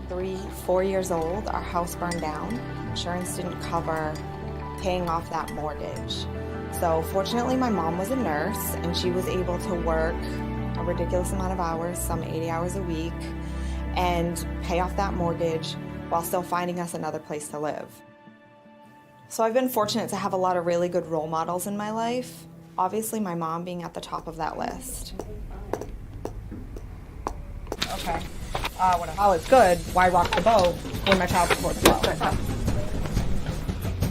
4 years old, our house burned down. Insurance didn't cover paying off that mortgage. So fortunately, my mom was a nurse and she was able to work a ridiculous amount of hours, some 80 hours a week, and pay off that mortgage while still finding us another place to live. So I've been fortunate to have a lot of really good role models in my life. Obviously, my mom being at the top of that list. Okay. When all is good, why rock the boat when my child support's low?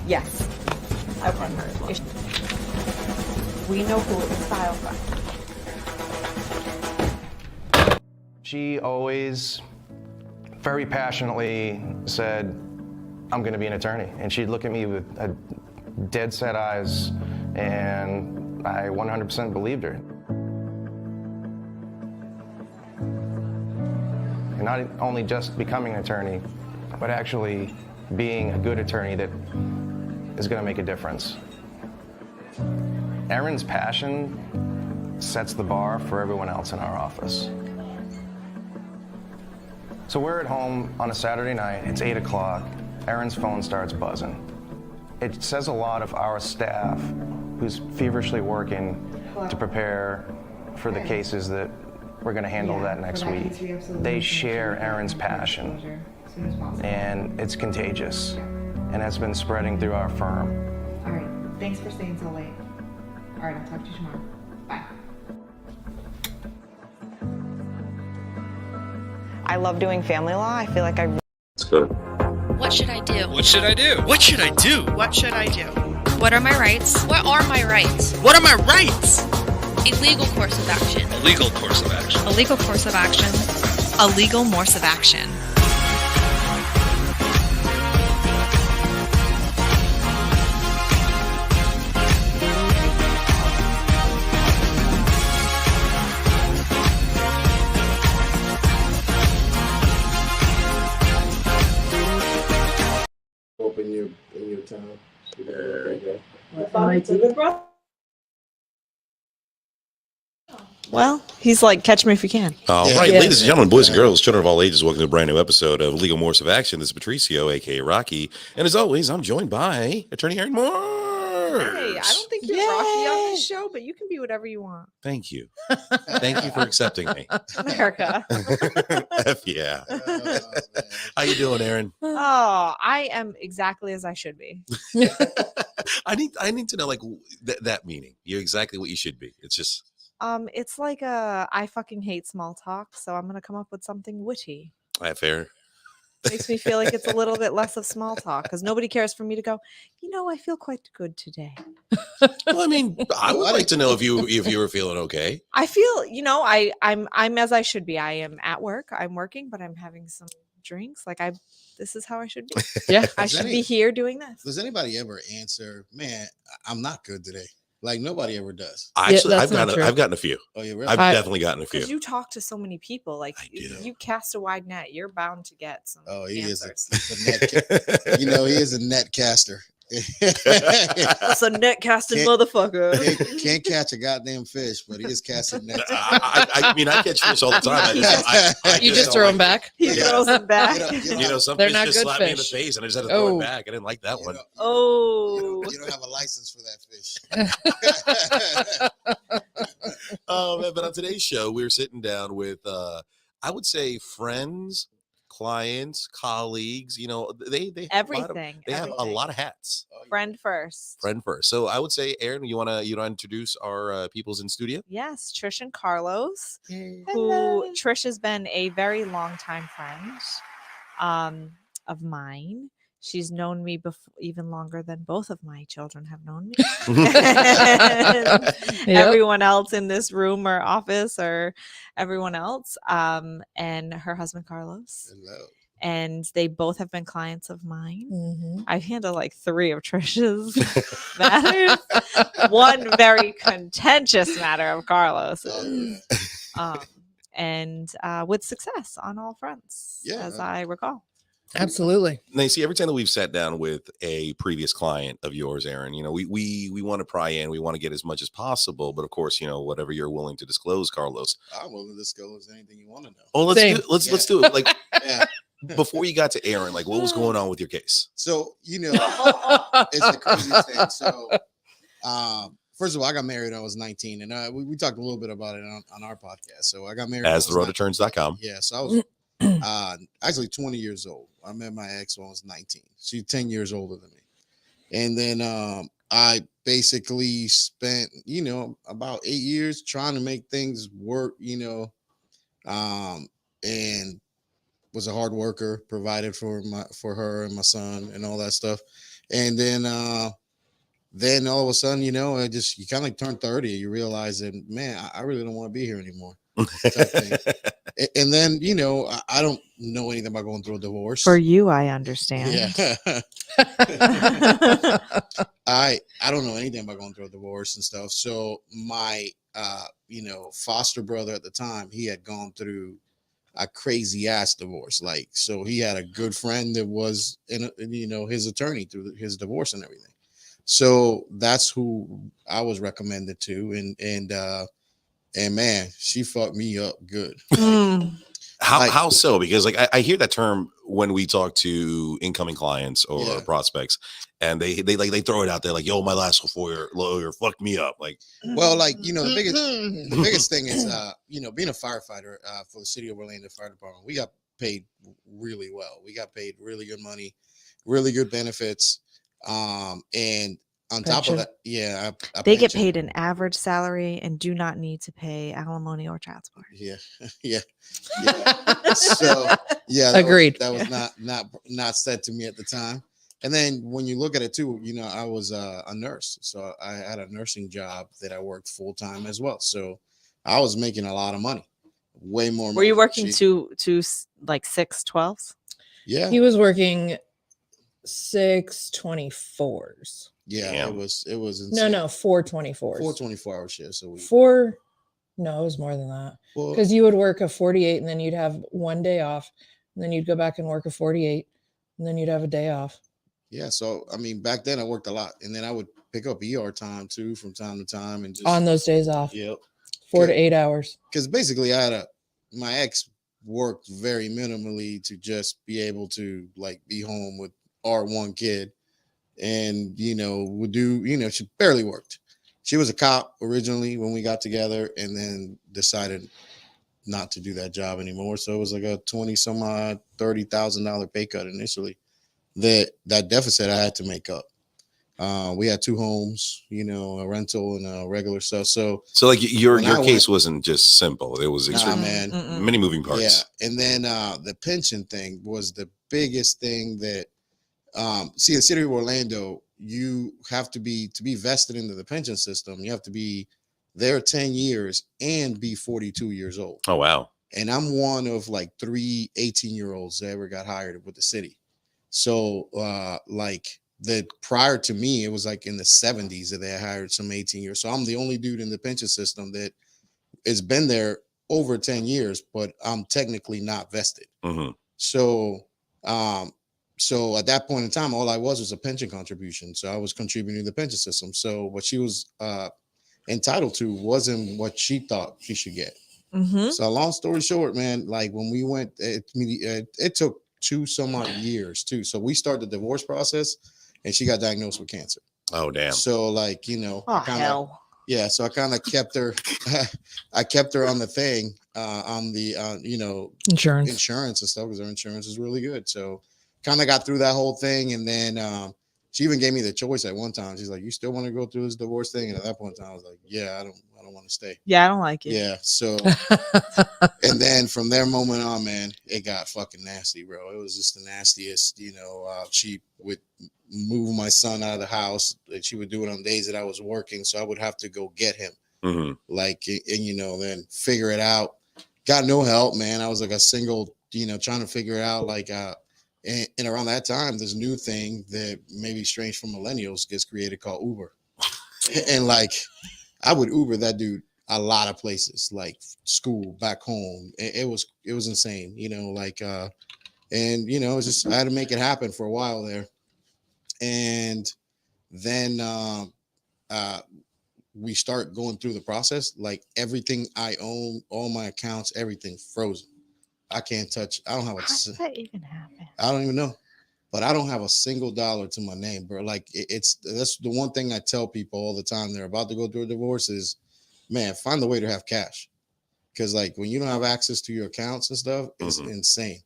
Yes. I've run her as well. We know who it was filed by. She always very passionately said, I'm going to be an attorney. And she'd look at me with dead set eyes, and I 100% believed her. And not only just becoming an attorney, but actually being a good attorney that is going to make a difference. Erin's passion sets the bar for everyone else in our office. So we're at home on a Saturday night, it's 8 o'clock, Erin's phone starts buzzing. It says a lot of our staff who's feverishly working to prepare for the cases that we're going to handle that next week. They share Erin's passion, and it's contagious, and it's been spreading through our firm. All right, thanks for staying so late. All right, I'll talk to you tomorrow. Bye. I love doing family law. I feel like It's good. What should I do? What should I do? What should I do? What should I do? What are my rights? What are my rights? What are my rights? A legal course of action. A legal course of action. A legal course of action. A legal Morse of action. Up in your town. Well, he's like, catch me if you can. All right, ladies and gentlemen, boys and girls, children of all ages, welcome to a brand new episode of Legal Morse of Action. This is Patricio, a.k.a. Rocky. And as always, I'm joined by Attorney Erin Morse. Hey, I don't think you're Rocky on this show, but you can be whatever you want. Thank you. Thank you for accepting me. America. F yeah. How you doing, Erin? Oh, I am exactly as I should be. I need to know, like, that meaning. You're exactly what you should be. It's just... It's like I fucking hate small talk, so I'm gonna come up with something witty. That fair? Makes me feel like it's a little bit less of small talk because nobody cares for me to go, I feel quite good today. Well, I mean, I would like to know if you were feeling okay. I feel, I'm as I should be. I am at work. I'm working, but I'm having some drinks. This is how I should be. Yeah, I should be here doing this. Does anybody ever answer, man, I'm not good today? Like, nobody ever does. Actually, I've gotten a few. Oh, yeah, really? I've definitely gotten a few. Because you talk to so many people. Like, you cast a wide net. You're bound to get some answers. He's a net. He is a net caster. That's a net casting motherfucker. Can't catch a goddamn fish, but he is casting nets. I mean, I catch fish all the time. You just throw them back. He throws them back. Some They're fish not just good slapped me in the face, and I just had to throw it back. I didn't like that one. You don't have a license for that fish. Oh man! But on today's show, we're sitting down with, I would say, friends, clients, colleagues. They everything. Have a lot of hats. Friend first. So I would say, Erin, you wanna introduce our peoples in studio? Yes, Trish and Carlos, who Trish has been a very long time friend of mine. She's known me even longer than both of my children have known me. Everyone else in this room or office or everyone else. And her husband, Carlos. Hello. And they both have been clients of mine. Mm-hmm. I've handled like 3 of Trish's matters. One very contentious matter of Carlos's. And with success on all fronts, as I recall. Absolutely. Now, you see, every time that we've sat down with a previous client of yours, Erin, we want to pry in, we want to get as much as possible, but of course, whatever you're willing to disclose, Carlos. I'm willing to disclose anything you want to know. Oh, let's do it. Like, before you got to Erin, like what was going on with your case? So, it's the craziest thing. So, first of all, I got married when I was 19, and we talked a little bit about it on our podcast. So I got married As theroadtoturns.com. Yeah, so I was actually 20 years old. I met my ex when I was 19. She's 10 years older than me. And then I basically spent, about 8 years trying to make things work, and was a hard worker, provided for her and my son and all that stuff. And then all of a sudden, you kind of like turn 30, you realize that, man, I really don't want to be here anymore. Type thing. And then, I don't know anything about going through a divorce. For you, I understand. Yeah. I don't know anything about going through a divorce and stuff. So my foster brother at the time, he had gone through a crazy ass divorce. Like, so he had a good friend that was his attorney through his divorce and everything. So that's who I was recommended to, and man, she fucked me up good. How so? Because like I hear that term when we talk to incoming clients or prospects, and they throw it out there like, "Yo, my last lawyer fucked me up." Like, well, like the biggest thing is being a firefighter for the City of Orlando Fire Department. We got paid really well. We got paid really good money, really good benefits, and on top of that, they get paid an average salary and do not need to pay alimony or child support. Yeah. So agreed. That was not said to me at the time. And then when you look at it too, I was a nurse, so I had a nursing job that I worked full time as well. So I was making a lot of money, way more. Were you working two like 6/12s? Yeah, he was working 6/24s. Yeah, damn. it was insane. No, 4/24s. 4 24-hour shifts a week. No, it was more than that. Well, Because you would work a 48 and then you'd have one day off, and then you'd go back and work a 48, and then you'd have a day off. Yeah, so I mean, back then I worked a lot, and then I would pick up ER time too from time to time, and just on those days off. Yep, 4 to 8 hours. Because basically, my ex worked very minimally to just be able to like be home with our one kid, and would do she barely worked. She was a cop originally when we got together, and then decided not to do that job anymore. So it was like a $30,000 pay cut initially. That deficit I had to make up. We had 2 homes, a rental and a regular stuff. So like your case wasn't just simple. It was many moving parts. Yeah, and then the pension thing was the biggest thing that. See, in the City of Orlando, you have to be vested into the pension system. You have to be there 10 years and be 42 years old. Oh, wow. And I'm one of like 3 18-year-olds that ever got hired with the city. So prior to me, it was like in the 70s that they hired some 18 years. So I'm the only dude in the pension system that has been there over 10 years, but I'm technically not vested. Mm-hmm. So at that point in time, all I was a pension contribution. So I was contributing to the pension system. So what she was entitled to wasn't what she thought she should get. Mm-hmm. So long story short, man, like when we went, it took 2 some odd years too. So we started the divorce process, and she got diagnosed with cancer. Oh, damn. So like, hell. Yeah. So I kind of kept her, I kept her on the thing, on the, insurance and stuff, because her insurance is really good. So kind of got through that whole thing. And then she even gave me the choice at one time. She's like, "You still want to go through this divorce thing?" And at that point in time, I was like, "Yeah, I don't want to stay." Yeah, I don't like it. Yeah. So, and then from that moment on, man, it got fucking nasty, bro. It was just the nastiest, she would move my son out of the house, and she would do it on days that I was working. So I would have to go get him, then figure it out. Got no help, man. I was like a single, trying to figure it out. Like, and around that time, this new thing that may be strange for millennials gets created called Uber. And like, I would Uber that dude a lot of places, like school, back home. It was insane, and it was just, I had to make it happen for a while there. And then we start going through the process, like everything I own, all my accounts, everything frozen. I can't touch. I don't have How does that even happen? I don't even know, but I don't have a single dollar to my name, bro. Like that's the one thing I tell people all the time. They're about to go through a divorce is, man, find a way to have cash, because like when you don't have access to your accounts and stuff, it's insane.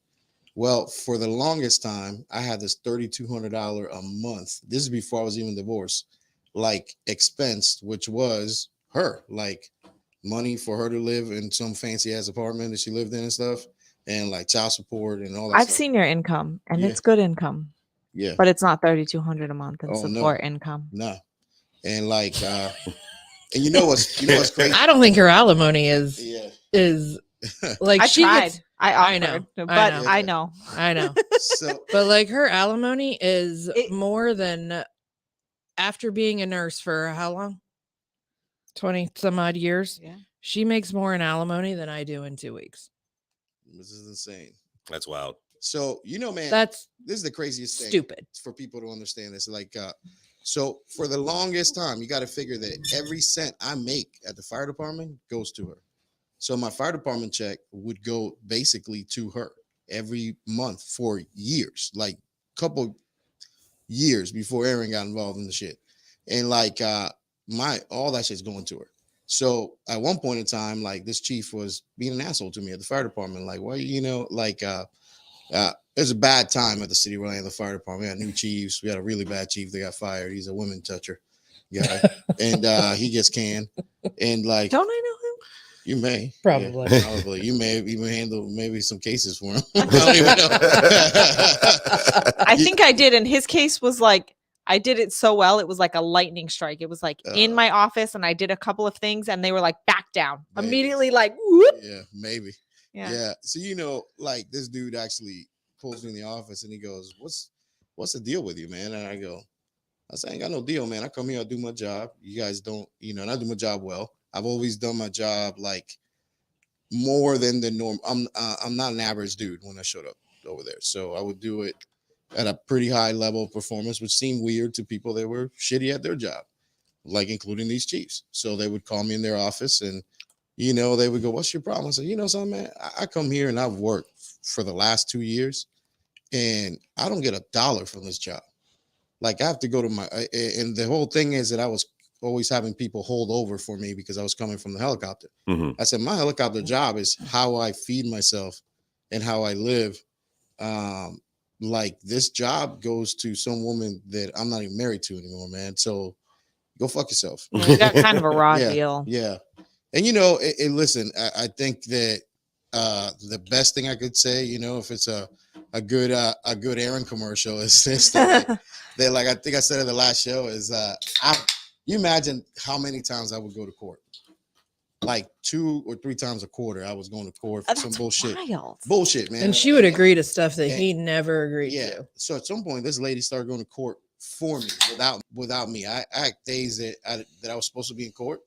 Well, for the longest time, I had this $3,200 a month. This is before I was even divorced, like expense, which was her, like money for her to live in some fancy ass apartment that she lived in and stuff, and like child support and all that. I've stuff. seen your income, and Yeah. it's good income. Yeah, but it's not $3,200 a month in Oh, no. support income. no, and like, and you know what's crazy? I don't think her alimony is Yeah, like I she tried. gets, I offered, know, but I know. I know. so But like her alimony is more than, after being a nurse for how long? 20 some odd years. Yeah. She makes more in alimony than I do in 2 weeks. this is insane. That's wild. So man, That's this is the craziest thing. stupid for people to understand this. Like, so for the longest time, you got to figure that every cent I make at the fire department goes to her. So my fire department check would go basically to her every month for years, like couple years before Erin got involved in the shit. And like all that shit's going to her. So at one point in time, like this chief was being an asshole to me at the fire department. Like, well, there's a bad time at the city where I am, the fire department. We had new chiefs. We had a really bad chief that got fired. He's a women toucher guy. And he gets canned. And like, Don't I know him? You may. Probably. Yeah, probably. You may even handle maybe some cases for him. I don't even know. I think I did. And his case was like, I did it so well. It was like a lightning strike. It was like in my office, and I did a couple of things, and they were like back down Maybe. Immediately, like whoop. Yeah, maybe. Yeah. So like this dude actually pulls me in the office and he goes, "What's the deal with you, man?" And I said, "I ain't got no deal, man. I come here, I do my job. You guys don't, and I do my job well. I've always done my job like more than the norm. I'm not an average dude when I showed up over there, so I would do it at a pretty high level of performance, which seemed weird to people that were shitty at their job, like including these chiefs. So they would call me in their office and, they would go, "What's your problem?" I said, something, man, I come here and I've worked for the last 2 years and I don't get $1 from this job. Like I have to go to and the whole thing is that I was always having people hold over for me because I was coming from the helicopter. Mm-hmm. I said, my helicopter job is how I feed myself and how I live. Like this job goes to some woman that I'm not even married to anymore, man. So go fuck yourself. Yeah, you got kind of a raw deal. Yeah. And listen, I think that the best thing I could say, if it's a good Erin commercial is this that like I think I said in the last show is you imagine how many times I would go to court. Like 2 or 3 times a quarter, I was going to court for some bullshit. Wild. Bullshit, man. And she would agree to stuff that he never agreed to. So at some point, this lady started going to court for me without me. I act days that I was supposed to be in court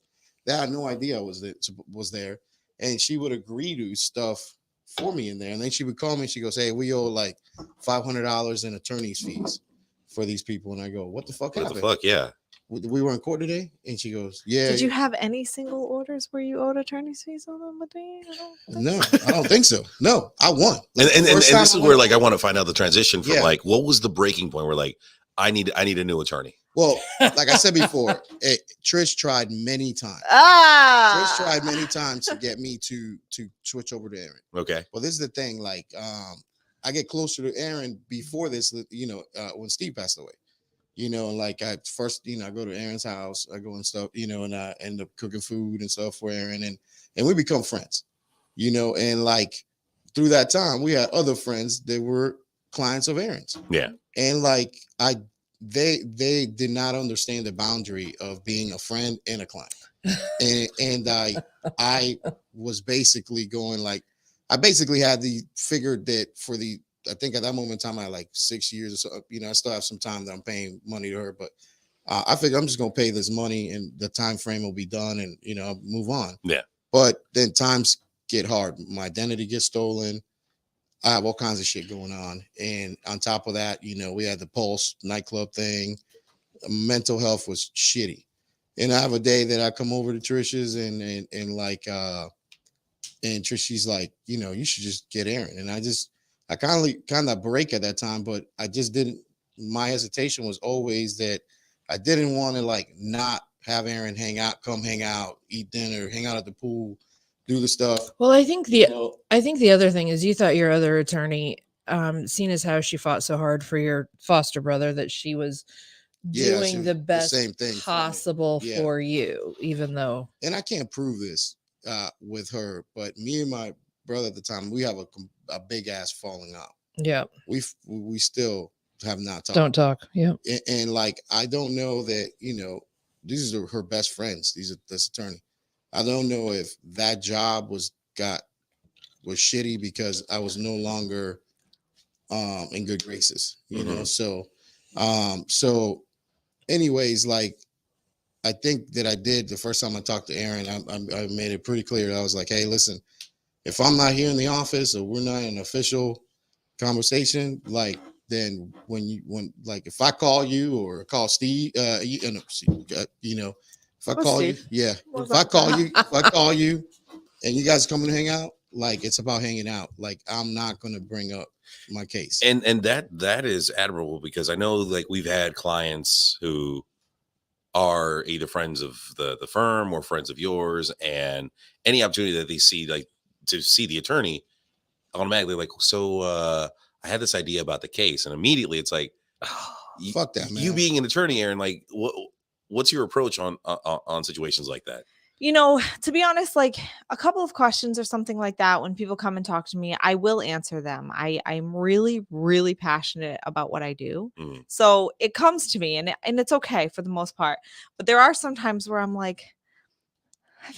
that I had no idea I was there. And she would agree to stuff for me in there. And then she would call me and she goes, "Hey, we owe like $500 in attorney's fees for these people." And I go, "What the fuck happened? What the fuck? Yeah. We were in court today?" And she goes, "Yeah." Did you have any single orders where you owed attorney's fees on them? No, I don't think so. No, I won. And this is where like I want to find out the transition from like what was the breaking point where like I need a new attorney. Well, like I said before, Trish tried many times. Trish tried many times to get me to switch over to Erin. Okay. Well, this is the thing. Like, I get closer to Erin before this. When Steve passed away. And like I first, I go to Erin's house. I go and stuff. And I end up cooking food and stuff for Erin, and we become friends. And like through that time, we had other friends that were clients of Erin's. Yeah. And like they did not understand the boundary of being a friend and a client. and I was basically going like, I basically had figured that I think at that moment in time, I had like 6 years or so, I still have some time that I'm paying money to her, but I figured I'm just going to pay this money and the time frame will be done and, I'll move on. Yeah. But then times get hard. My identity gets stolen. I have all kinds of shit going on. And on top of that, we had the Pulse nightclub thing. Mental health was shitty. And I have a day that I come over to Trisha's and like, And Trishy's like, you should just get Erin. And I kind of break at that time, but I just didn't. My hesitation was always that I didn't want to like not have Erin come hang out, eat dinner, hang out at the pool, do the stuff. Well, I think the other thing is you thought your other attorney, seeing as how she fought so hard for your foster brother, that she was doing the best same thing possible for you, even though. And I can't prove this with her, but me and my brother at the time, we have a big ass falling out. Yeah, we still have not talked. Don't talk. Yeah, and like I don't know that these are her best friends. This attorney. I don't know if that job was shitty because I was no longer in good graces. You know, so anyways, like I think that I did the first time I talked to Erin, I made it pretty clear. I was like, hey, listen, if I'm not here in the office or we're not in an official conversation, like then if I call you or call Steve, if I call you, if I call you and you guys come and hang out, like it's about hanging out. Like I'm not gonna bring up my case. And that is admirable, because I know like we've had clients who are either friends of the firm or friends of yours, and any opportunity that they see, like to see the attorney, automatically like, so I had this idea about the case, and immediately it's like, fuck that, man. You being an attorney, Erin, like what's your approach on situations like that? To be honest, like a couple of questions or something like that, when people come and talk to me, I will answer them. I'm really, really passionate about what I do. So it comes to me and it's okay for the most part. But there are some times where I'm like,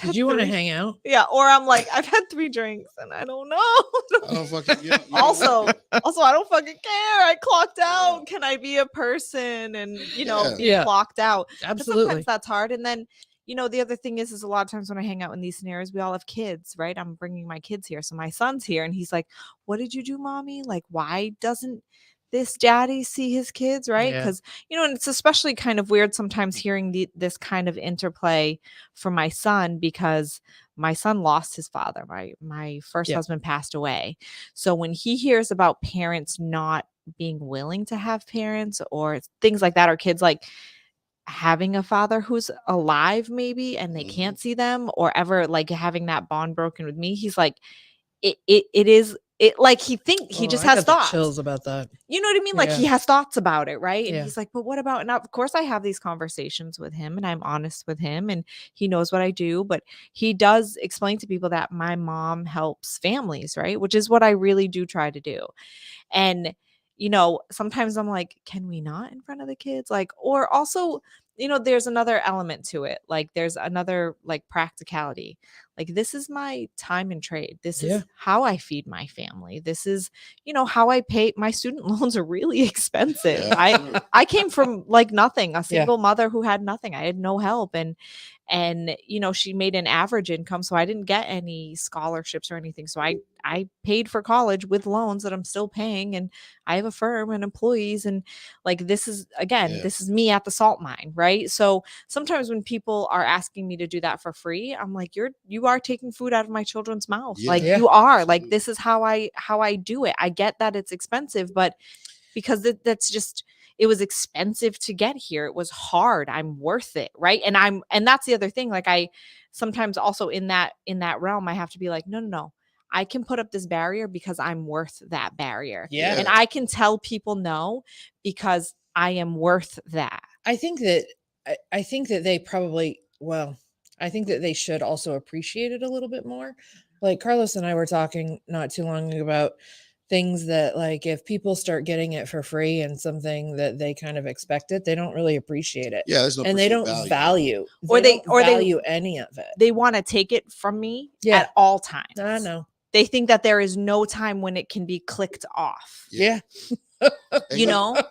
did you want to hang out? Yeah. Or I'm like, I've had 3 drinks and I don't know. I don't fucking, also, I don't fucking care. I clocked out. Can I be a person and, be clocked out? Absolutely. Sometimes that's hard. And then, the other thing is a lot of times when I hang out in these scenarios, we all have kids, right? I'm bringing my kids here. So my son's here and he's like, what did you do, mommy? Like, why doesn't this daddy see his kids, right? Because, and it's especially kind of weird sometimes hearing this kind of interplay from my son, because my son lost his father. My first husband passed away. So when he hears about parents not being willing to have parents or things like that, or kids like having a father who's alive maybe and they can't see them, or ever like having that bond broken with me, he's like, it like he just has thoughts. Chills about that. You know what I mean? Like he has thoughts about it, right? And he's like, but what about? And of course I have these conversations with him and I'm honest with him and he knows what I do, but he does explain to people that my mom helps families, right? Which is what I really do try to do. And sometimes I'm like, can we not in front of the kids? Like, or also, there's another element to it. Like there's another like practicality. Like this is my time and trade. This is how I feed my family. This is, how I pay. My student loans are really expensive. I came from like nothing, a single mother who had nothing. I had no help. And she made an average income, so I didn't get any scholarships or anything. So I paid for college with loans that I'm still paying, and I have a firm and employees, and like this is this is me at the salt mine, right? So sometimes when people are asking me to do that for free, I'm like, you are taking food out of my children's mouth. You are like, this is how I do it. I get that it's expensive, but because that's just, it was expensive to get here. It was hard. I'm worth it. Right. And that's the other thing. Like I sometimes also in that realm, I have to be like, no. I can put up this barrier because I'm worth that barrier. Yeah. And I can tell people no, because I am worth that. I think that they probably, I think that they should also appreciate it a little bit more. Like Carlos and I were talking not too long ago about things that, like, if people start getting it for free and something that they kind of expect it, they don't really appreciate it. Yeah, there's no, and they don't value any of it. They want to take it from me at all times. I know. They think that there is no time when it can be clicked off. Yeah. And we man,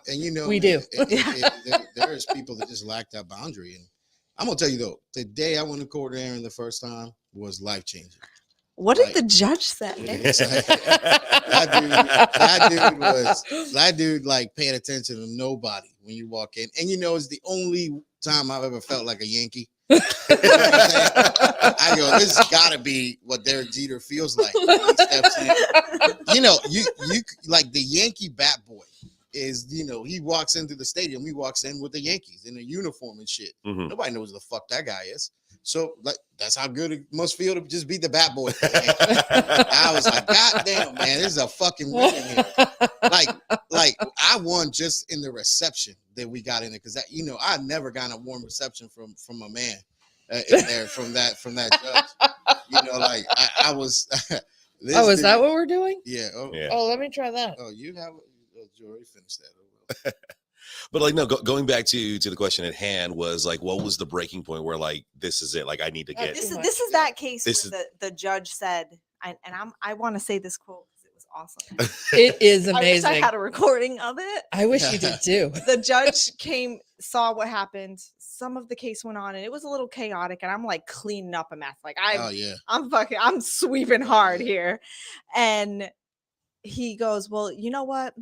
do. There is people that just lack that boundary. And I'm gonna tell you though, the day I went to court, Erin, the first time was life changing. What did the judge say? That dude like paying attention to nobody when you walk in. And it's the only time I've ever felt like a Yankee. You know what I'm saying? I go, this has got to be what Derek Jeter feels like when he steps in. You know, you like the Yankee bat boy is, you know, he walks into the stadium. He walks in with the Yankees in a uniform and shit. Mhm. Nobody knows who the fuck that guy is. So like, that's how good it must feel to just be the bat boy. I was like, God damn, man, this is a fucking win in here. Like I won just in the reception that we got in there, because you know, I never gotten a warm reception from a man in there from that judge. You know, like I was. Oh, is that what we're doing? Yeah. Oh, Yeah. Oh, let me try that. oh, you have. You already finished that. But like, no, going back to the question at hand was like, what was the breaking point where like, this is it? Like, I need to get. This too is that case This where the judge said, I want to say this quote because it was awesome. It is I wish amazing. I had a recording of it. I wish you did too. The judge saw what happened. Some of the case went on, and it was a little chaotic. And I'm like cleaning up a mess. Like Oh yeah. I'm sweeping hard here. And he goes, well, you know what?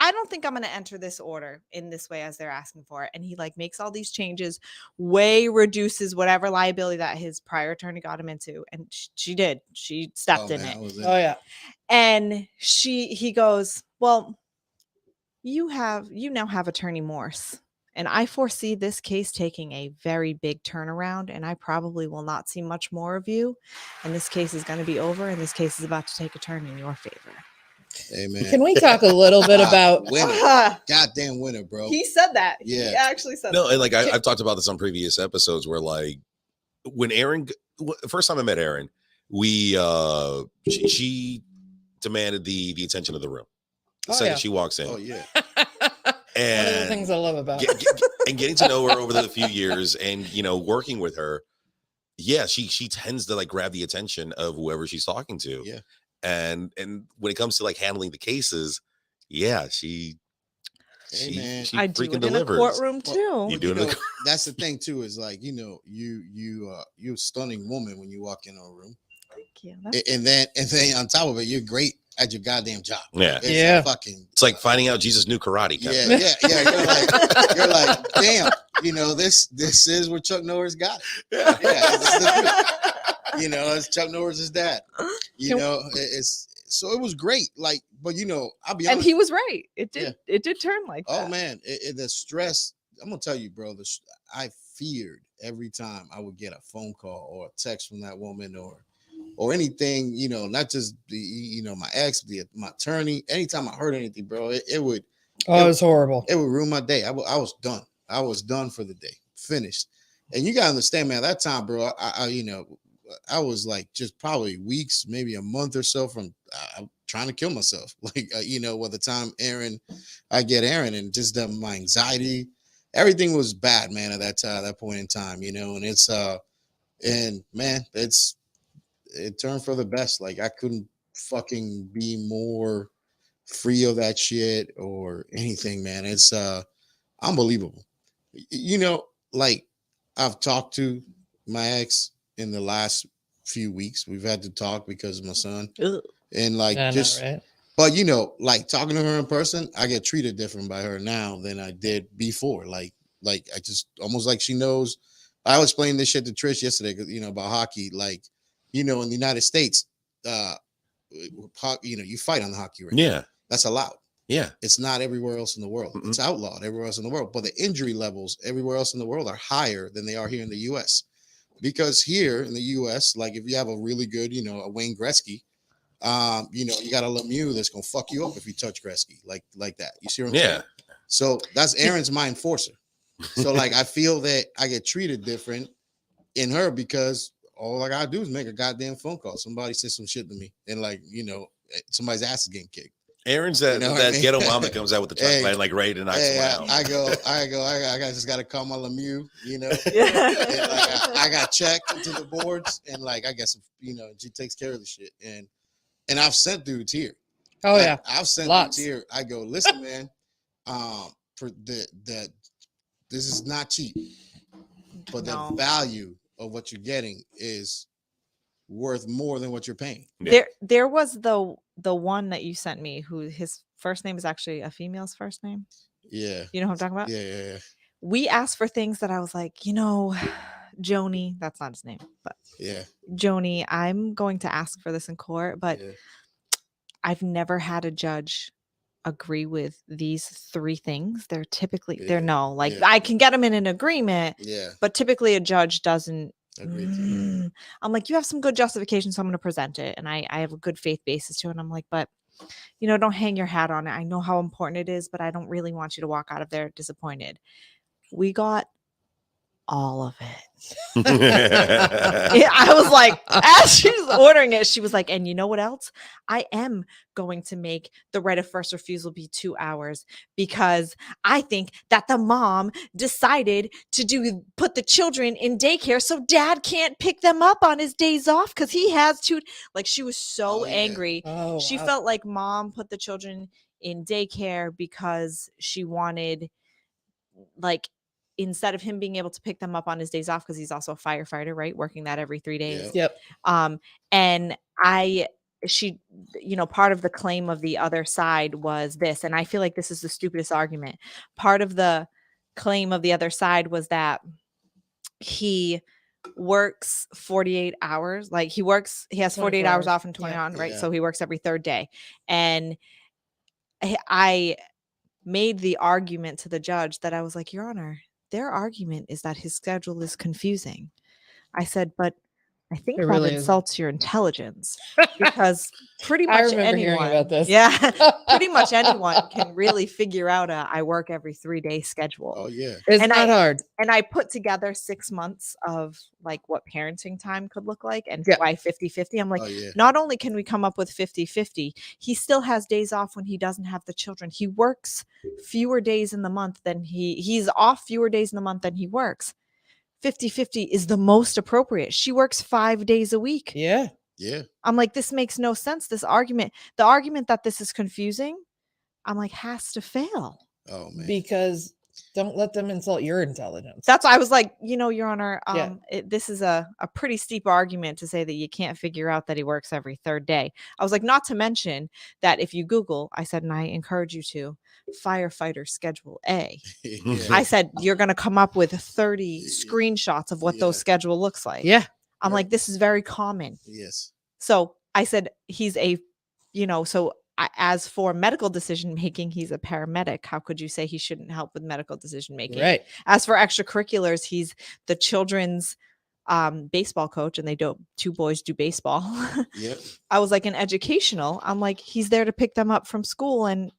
I don't think I'm going to enter this order in this way as they're asking for it. And he like makes all these changes, way reduces whatever liability that his prior attorney got him into. And she did. She stepped in it. Oh yeah. And he goes, well, you now have attorney Morse. And I foresee this case taking a very big turnaround, and I probably will not see much more of you. And this case is going to be over, and this case is about to take a turn in your favor. Hey man. Can we talk a little bit about winner? Goddamn winner, bro. He said that. Yeah. He actually said No, that. and like I've talked about this on previous episodes where like when Erin, first time I met Erin, we she demanded the attention of the room. The Oh, second yeah. she walks in. Oh yeah. And one of the things I love about and getting to know her over the few years and, you know, working with her. Yeah, she tends to like grab the attention of whoever she's talking to. Yeah. And when it comes to like handling the cases, yeah, she man. I do freaking it in delivers. a courtroom too. You do it in the That's the thing too, is like, you know, you're a stunning woman when you walk in a room. Thank you. And then on top of it, you're great at your goddamn job. Yeah. It's Yeah. fucking. It's like finding out Jesus knew karate. Yeah, Kevin. You're like, damn. You know, this is where Chuck Norris got it. Yeah, this is the truth. You know, it's Chuck Norris's dad. You know, so it was great. Like, but you know, I'll be honest. And he was right. It did turn like that. Oh man, the stress. I'm gonna tell you, bro. I feared every time I would get a phone call or a text from that woman or anything. You know, not just my ex, my attorney. Anytime I heard anything, bro, it would. it was horrible. It would ruin my day. I was done. I was done for the day. Finished. And you gotta understand, man. At that time, bro, I was like just probably weeks, maybe a month or so from trying to kill myself. Like, by the time I get Erin and just my anxiety, everything was bad, man, at that point in time, and and man, it turned for the best. Like I couldn't fucking be more free of that shit or anything, man. It's unbelievable. Like I've talked to my ex in the last few weeks. We've had to talk because of my son. Ugh. And like Right? but like talking to her in person, I get treated different by her now than I did before. Like I just almost like she knows. I was explaining this shit to Trish yesterday, about hockey. Like, in the United States, you fight on the hockey rink. Yeah. That's allowed. Yeah. It's not everywhere else in the world. Mm-mm. It's outlawed everywhere else in the world. But the injury levels everywhere else in the world are higher than they are here in the U.S. Because here in the U.S., like if you have a really good, a Wayne Gretzky, you got a Lemieux that's gonna fuck you up if you touch Gretzky like that. You see what I'm saying? So that's Erin's my enforcer. So like I feel that I get treated different in her because all I gotta do is make a goddamn phone call. Somebody says some shit to me, and somebody's ass is getting kicked. Erin's that ghetto mom that comes out with the truck line, like ready to knock someone out. I just gotta call my Lemieux, Yeah. and I got checked into the boards, and like I guess she takes care of the shit, and I've sent dudes here. Oh yeah, I've sent lots. dudes here. I go, listen, man, for that this is not cheap, but the value of what you're getting is worth more than what you're paying. Yeah. There was the one that you sent me who his first name is actually a female's first name. Yeah. You know what I'm talking about? Yeah. We asked for things that I was like, Joni, that's not his name, but Yeah. Joni, I'm going to ask for this in court, but Yeah. I've never had a judge agree with these 3 things. They're typically they're Yeah. no, like Yeah. I can get them in an agreement, Yeah. but typically a judge doesn't. Agreed. I'm like, you have some good justification, so I'm going to present it, and I have a good faith basis to it. And I'm like, but don't hang your hat on it. I know how important it is, but I don't really want you to walk out of there disappointed. We got all of it. I was like, as she's ordering it, she was like, and you know what else? I am going to make the right of first refusal be 2 hours because I think that the mom decided to put the children in daycare so dad can't pick them up on his days off because he has to. Like, she was so angry. She felt like mom put the children in daycare because she wanted, like, instead of him being able to pick them up on his days off, because he's also a firefighter, right? Working that every 3 days. Yep. And she, part of the claim of the other side was this, and I feel like this is the stupidest argument. Part of the claim of the other side was that he works 48 hours. Like he has 48 hours off and 20 on, right? Yeah. So he works every 3rd day. And I made the argument to the judge that I was like, Your Honor, their argument is that his schedule is confusing. I said, but I think It that really insults your intelligence because pretty I much remember hearing anyone, about this. yeah, pretty much anyone can really figure out I work every 3-day schedule. Oh yeah. It's not hard. And I put together 6 months of like what parenting time could look like and why 50-50. I'm like, not only can we come up with 50-50, he still has days off when he doesn't have the children. He works fewer days in the month than he's off fewer days in the month than he works. 50-50 is the most appropriate. She works 5 days a week. Yeah. Yeah. I'm like, this makes no sense. The argument that this is confusing, I'm like, has to fail. Oh man. Because don't let them insult your intelligence. That's why I was like, Your Honor, this is a pretty steep argument to say that you can't figure out that he works every 3rd day. I was like, not to mention that if you Google, I said, and I encourage you to, firefighter schedule A. I said, you're going to come up with 30 screenshots of what those schedule looks like. Yeah. I'm like, this is very common. Yes. So I said, he's as for medical decision making, he's a paramedic. How could you say he shouldn't help with medical decision making? Right. As for extracurriculars, he's the children's baseball coach, and 2 boys do baseball. Yep. I was like, an educational. I'm like, he's there to pick them up from school and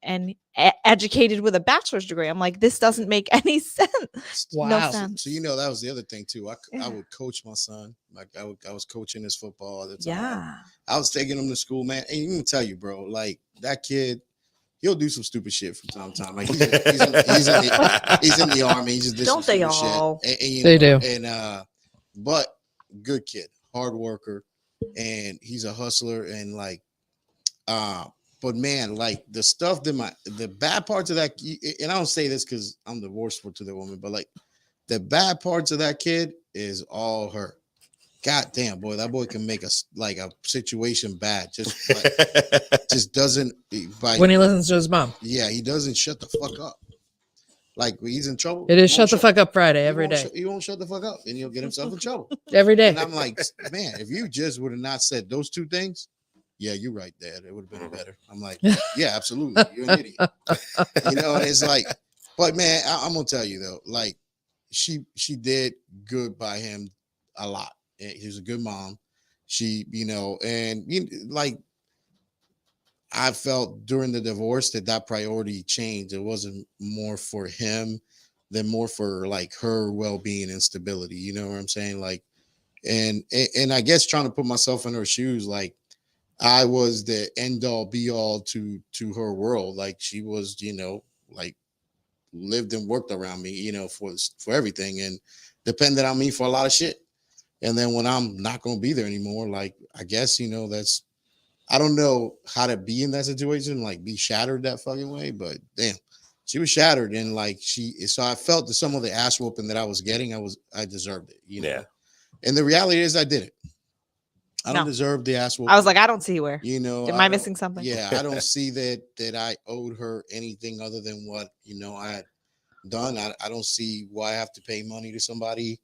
educated with a bachelor's degree. I'm like, this doesn't make any sense. Wow. No sense. So that was the other thing too. I would coach my son. Like I was coaching his football at the time. Yeah. I was taking him to school, man. And you can tell you, bro, like that kid, he'll do some stupid shit from time to time. Like he's in the army. He just did Don't some they stupid all? shit. And, They do. And but good kid, hard worker, and he's a hustler. And like, but man, like the stuff that the bad parts of that, and I don't say this because I'm divorced to the woman, but like the bad parts of that kid is all her. God damn, boy, that boy can make a situation bad. Just doesn't. When he listens to his mom. Yeah, he doesn't shut the fuck up. Like when he's in trouble. It is shut the fuck up Friday every day. He won't shut the fuck up, and he'll get himself in trouble every day. And I'm like, man, if you just would have not said those 2 things, yeah, you're right, Dad. It would have been better. I'm like, yeah, absolutely. You're an idiot. It's like, but man, I'm gonna tell you though, like she did good by him a lot. He was a good mom. She, like I felt during the divorce that priority changed. It wasn't more for him than more for like her well-being and stability. You know what I'm saying? Like, and I guess trying to put myself in her shoes, like I was the end all be all to her world. Like she was, like lived and worked around me, for everything and depended on me for a lot of shit. And then when I'm not going to be there anymore, like, I guess, that's, I don't know how to be in that situation, like be shattered that fucking way, but damn, she was shattered. And like, so I felt that some of the ass whooping that I was getting, I deserved it, Yeah. And the reality is I didn't. I don't deserve the ass whooping. I was like, I don't see where, am I missing something? Yeah. I don't see that I owed her anything other than what, I had done. I don't see why I have to pay money to somebody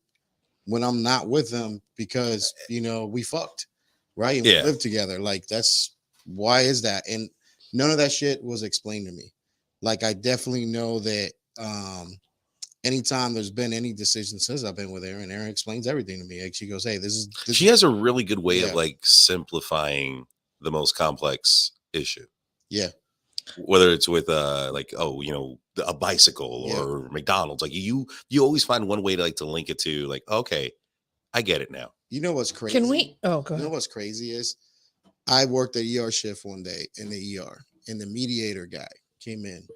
when I'm not with them because, you know, we fucked, right? And we Yeah. live together. Like, that's why is that? And none of that shit was explained to me. Like, I definitely know that anytime there's been any decision since I've been with Erin, Erin explains everything to me. Like, she goes, hey, this She has a really good way of Yeah. like simplifying the most complex issue. Yeah. Whether it's with like, oh, you know, a bicycle Yeah. or McDonald's, like you always find one way to like to link it to like, okay, I get it now. You know what's crazy? Can we? Oh, go You know ahead. what's crazy is I worked a ER shift one day in the ER, and the mediator guy came in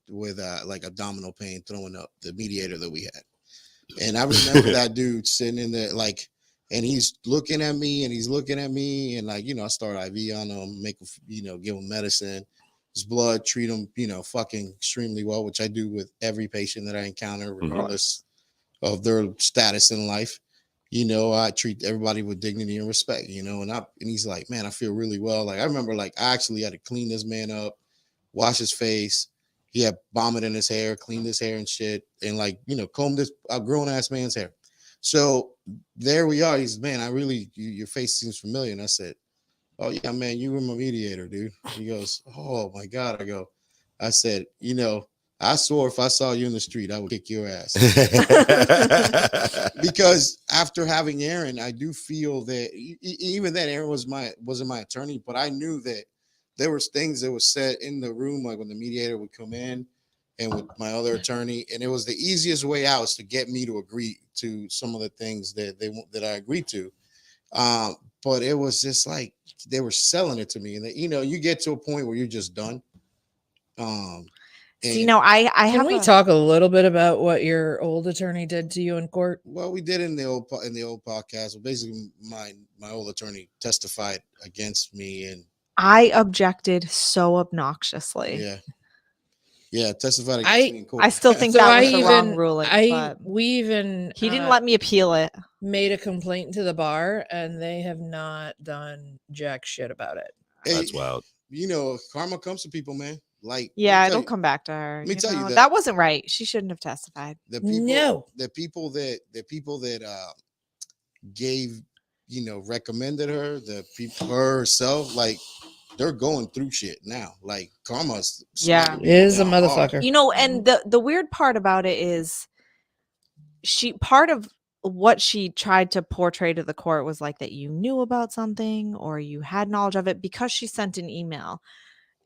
with like abdominal pain, throwing up, the mediator that we had. And I remember that dude sitting in there, like, and he's looking at me and he's looking at me, and like, you know, I start IV on him, make him, you know, give him medicine, his blood, treat him, you know, fucking extremely well, which I do with every patient that I encounter, regardless of their status in life. You know, I treat everybody with dignity and respect, you know, and he's like, man, I feel really well. Like, I remember, like, I actually had to clean this man up, wash his face. He had vomit in his hair, cleaned his hair and shit, and like, you know, comb this grown ass man's hair. So there we are. He's, man, I really, your face seems familiar. And I said, oh yeah, man, you were my mediator, dude. He goes, oh my God. I said, you know, I swore if I saw you in the street, I would kick your ass. Because after having Erin, I do feel that even then Erin wasn't my attorney, but I knew that there was things that was said in the room, like when the mediator would come in and with my other attorney, and it was the easiest way out is to get me to agree to some of the things that I agreed to. But it was just like they were selling it to me, and that, you know, you get to a point where you're just done. So, you know, I Can we talk a little bit about what your old attorney did to you in court? Well, we did in the old podcast. Well, basically, my old attorney testified against me, and I objected so obnoxiously. Yeah, testified against me in court. I still think So that was the wrong ruling. He didn't let me appeal it. Made a complaint to the bar, and they have not done jack shit about it. That's wild. You know, karma comes to people, man. Like, yeah, it'll come back to her. Let me tell you that wasn't right. She shouldn't have testified. The people that gave, you know, recommended her, the people herself, like, they're going through shit now. Like, karma's is a motherfucker. Hard. You know, and the weird part about it is part of what she tried to portray to the court was like that you knew about something or you had knowledge of it because she sent an email.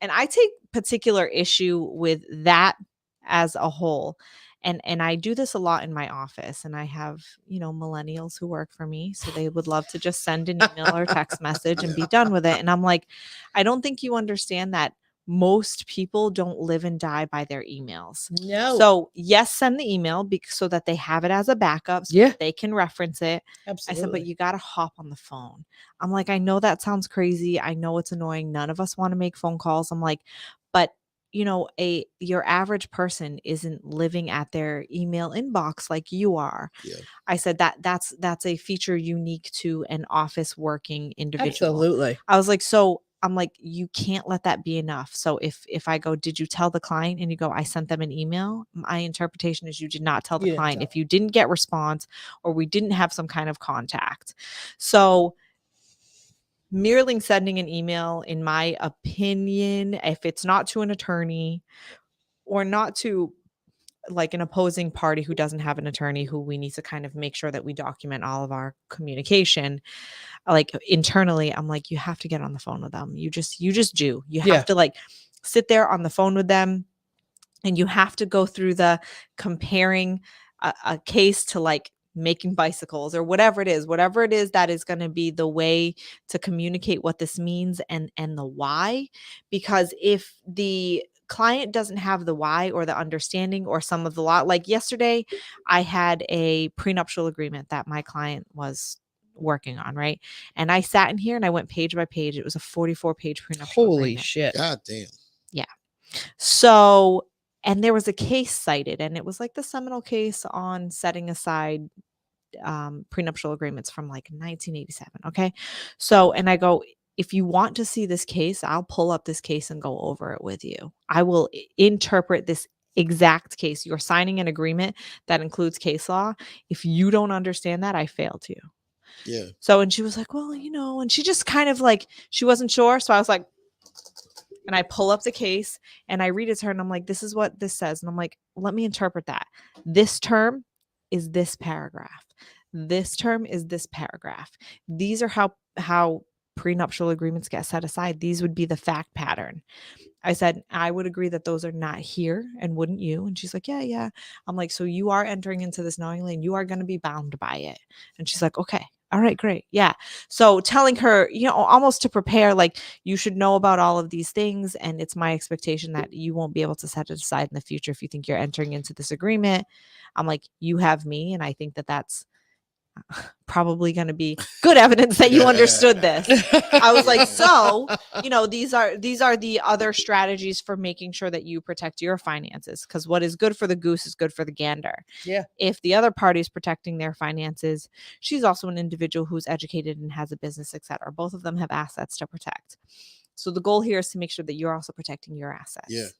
And I take particular issue with that as a whole. And I do this a lot in my office, and I have, you know, millennials who work for me. So they would love to just send an email or text message and be done with it. And I'm like, I don't think you understand that most people don't live and die by their emails. No. So yes, send the email so that they have it as a backup, so that they can reference it. Absolutely. I said, but you got to hop on the phone. I'm like, I know that sounds crazy. I know it's annoying. None of us want to make phone calls. I'm like, but you know, your average person isn't living at their email inbox like you are. Yeah. I said that's a feature unique to an office working individual. Absolutely. I was like, so I'm like, you can't let that be enough. So if I go, did you tell the client? And you go, I sent them an email. My interpretation is you did not tell the client if you didn't get response or we didn't have some kind of contact. So merely sending an email, in my opinion, if it's not to an attorney or not to like an opposing party who doesn't have an attorney, who we need to kind of make sure that we document all of our communication, like internally, I'm like, you have to get on the phone with them. You just do. You have to like sit there on the phone with them, and you have to go through the comparing a case to like making bicycles or whatever it is that is going to be the way to communicate what this means and the why. Because if the client doesn't have the why or the understanding or some of the law, like yesterday I had a prenuptial agreement that my client was working on, right? And I sat in here and I went page by page. It was a 44-page prenuptial agreement. Shit. God damn. Yeah. So, and there was a case cited, and it was like the seminal case on setting aside prenuptial agreements from like 1987. Okay. So, and I go, if you want to see this case, I'll pull up this case and go over it with you. I will interpret this exact case. You're signing an agreement that includes case law. If you don't understand that, I failed you. Yeah. So, and she was like, well, and she just kind of like, she wasn't sure. So I was like, and I pull up the case and I read it to her and I'm like, this is what this says. And I'm like, let me interpret that. This term is this paragraph. This term is this paragraph. These are how prenuptial agreements get set aside. These would be the fact pattern. I said, I would agree that those are not here, and wouldn't you? And she's like, yeah. I'm like, so you are entering into this knowingly and you are going to be bound by it. And she's like, okay. All right, great. Yeah. So telling her, almost to prepare, like, you should know about all of these things. And it's my expectation that you won't be able to set it aside in the future if you think you're entering into this agreement. I'm like, you have me. And I think that that's probably going to be good evidence that you understood this. I was like, so, these are the other strategies for making sure that you protect your finances, because what is good for the goose is good for the gander. Yeah. If the other party is protecting their finances, she's also an individual who's educated and has a business, etc. Both of them have assets to protect. So the goal here is to make sure that you're also protecting your assets. Yeah.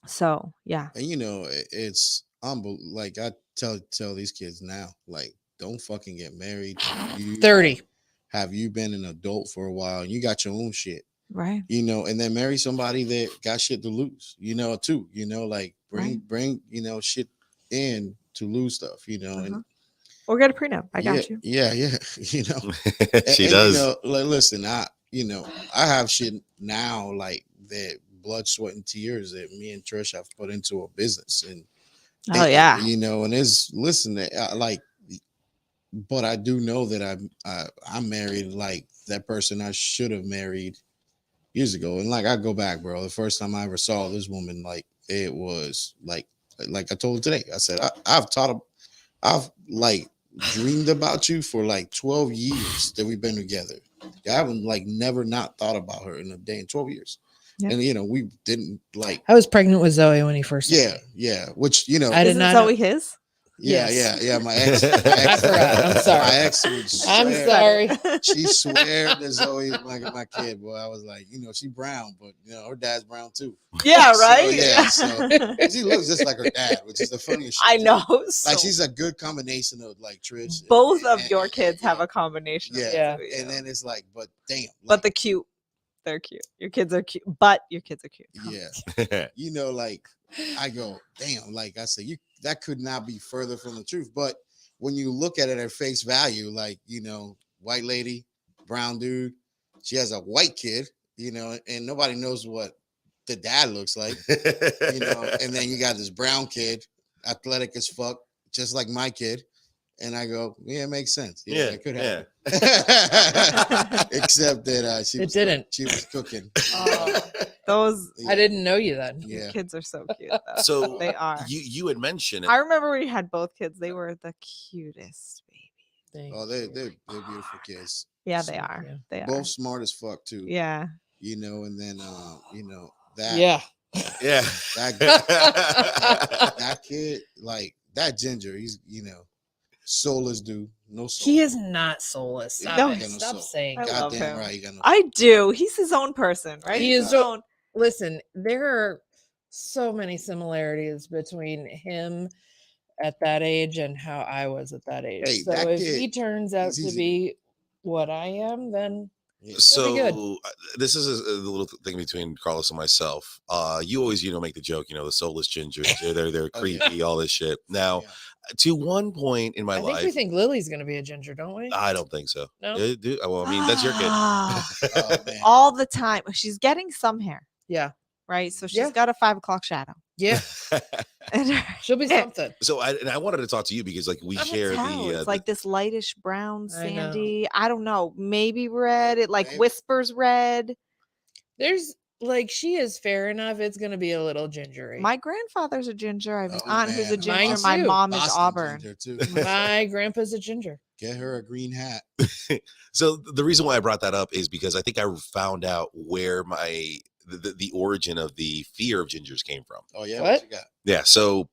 So, yeah. And it's like I tell these kids now, like, don't fucking get married. 30. Have you been an adult for a while and you got your own shit? Right. And then marry somebody that got shit to lose, too. Like bring shit in to lose stuff, and or get a prenup. I got you. Yeah. She does. Listen, I have shit now like that, blood, sweat, and tears that me and Trish have put into a business, and yeah, and it's but I do know that I'm married like that person I should have married years ago. And like, I go back, bro, the first time I ever saw this woman, like, it was like I told her today, I said, I've dreamed about you for like 12 years that we've been together. I haven't never not thought about her in a day in 12 years. Yep. And we didn't I was pregnant with Zoe when he first yeah which I did not Zoe his. Yeah. My ex. I forgot. I'm sorry. My ex would swear, I'm sorry. She swear that Zoe is like my kid. Boy, I was like, she brown, but her dad's brown too. Yeah, right. So she looks just like her dad, which is the funniest shit. I know. Like, she's a good combination of like Trish. Both of your kids have a combination. Yeah. And then it's like, but damn. But the cute. They're cute. Your kids are cute, but your kids are cute. Yeah. Like, I go, damn, like I said, that could not be further from the truth. But when you look at it at face value, like, white lady, brown dude, she has a white kid, and nobody knows what the dad looks like, and then you got this brown kid, athletic as fuck, just like my kid. And I go, yeah, it makes sense. Yeah, it could happen. Except that she was cooking. I didn't know you then. Yeah, kids are so cute. Though. So they are. You had mentioned it. I remember we had both kids. They were the cutest babies. Oh, they're beautiful kids. Yeah, they are. Yeah. They are both smart as fuck too. Yeah. And then that. Yeah. Yeah. That kid, like that Ginger, he's soulless dude. No soul. He is not soulless. Stop saying. God damn right. No I do. He's his own person, right? He is his own. Listen, there are so many similarities between him at that age and how I was at that age. Hey, so if he turns out to be what I am, then so this is a little thing between Carlos and myself. You always, make the joke, the soulless gingers. They're creepy, all this shit. Now, to one point in my life, I think we think Lily's going to be a ginger, don't we? I don't think so. No. Well, I mean, that's your kid. All the time. She's getting some hair. Yeah. Right. So she's got a 5 o'clock shadow. Yeah. She'll be something. So I wanted to talk to you because we share it's like this lightish brown, sandy. I don't know. Maybe red. It whispers red. There's she is fair enough. It's going to be a little gingery. My grandfather's a ginger. I have an aunt who's a ginger. My mom is Auburn. My grandpa's a ginger. Get her a green hat. So the reason why I brought that up is because I think I found out where the origin of the fear of gingers came from. Oh yeah, what you got? Yeah, so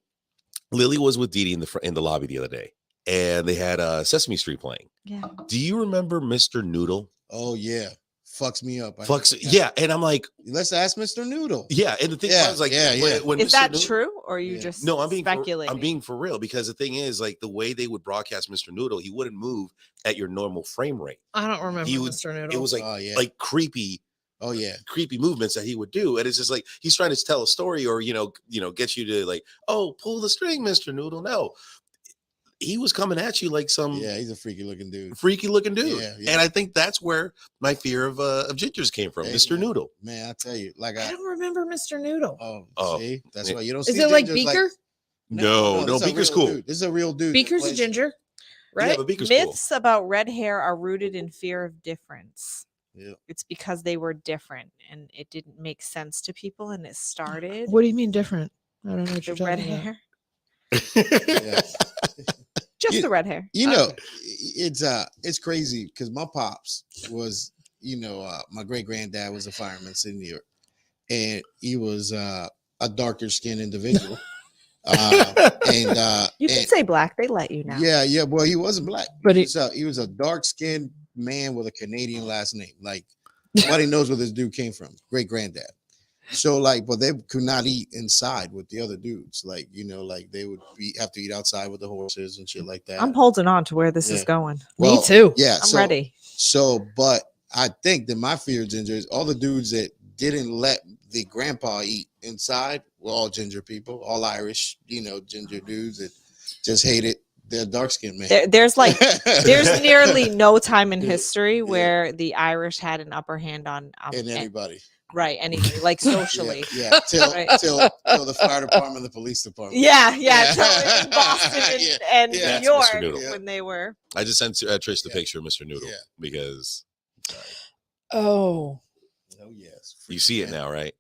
Lily was with Dee Dee in the lobby the other day, and they had Sesame Street playing. Yeah. Do you remember Mr. Noodle? Oh yeah, fucks me up. Yeah, and I'm like, let's ask Mr. Noodle. Yeah, and the thing was like, when is Mr. that Noodle, true, or are you just no? I'm being speculating? I'm being for real, because the thing is, like, the way they would broadcast Mr. Noodle, he wouldn't move at your normal frame rate. I don't remember Mr. Noodle. It was like creepy. Oh yeah, creepy movements that he would do, and it's just like he's trying to tell a story, or get you to like, oh, pull the string, Mr. Noodle. No, he was coming at you like some he's a freaky looking dude. Yeah. And I think that's where my fear of gingers came from, Mr. Noodle. Man, I tell you, like I don't remember Mr. Noodle. Oh, see, that's why you don't. Is see it like gingers Beaker? No, Beaker's cool. Dude. This is a real dude. Beaker's a ginger, right? Yeah, but Beaker's Myths about red hair are rooted in fear of difference. Yeah. It's because they were different and it didn't make sense to people, and it started. What do you mean different? I don't know what you're the red talking about. hair. Yeah. Just the red hair. You know, it's crazy because my pops was, my great granddad was a fireman in New York, and he was a darker skinned individual. You can say black; they let you now. Yeah. Well, he wasn't black, but he was a dark skinned man with a Canadian last name. Like, nobody knows where this dude came from. Great granddad. So but they could not eat inside with the other dudes. Like, like they would have to eat outside with the horses and shit like that. I'm holding on to where this is going. Well, me too. Yeah, I'm ready. So, but I think that my fear of ginger is all the dudes that didn't let the grandpa eat inside were all ginger people, all Irish, ginger dudes that just hated their dark skinned man. There's nearly no time in history where the Irish had an upper hand on anybody. Right, anything like socially. Yeah. Till the fire department, the police department. Yeah. Till Boston and New York when they were. I just sent Trish the picture of Mr. Noodle because. Oh yes. You see it now, right?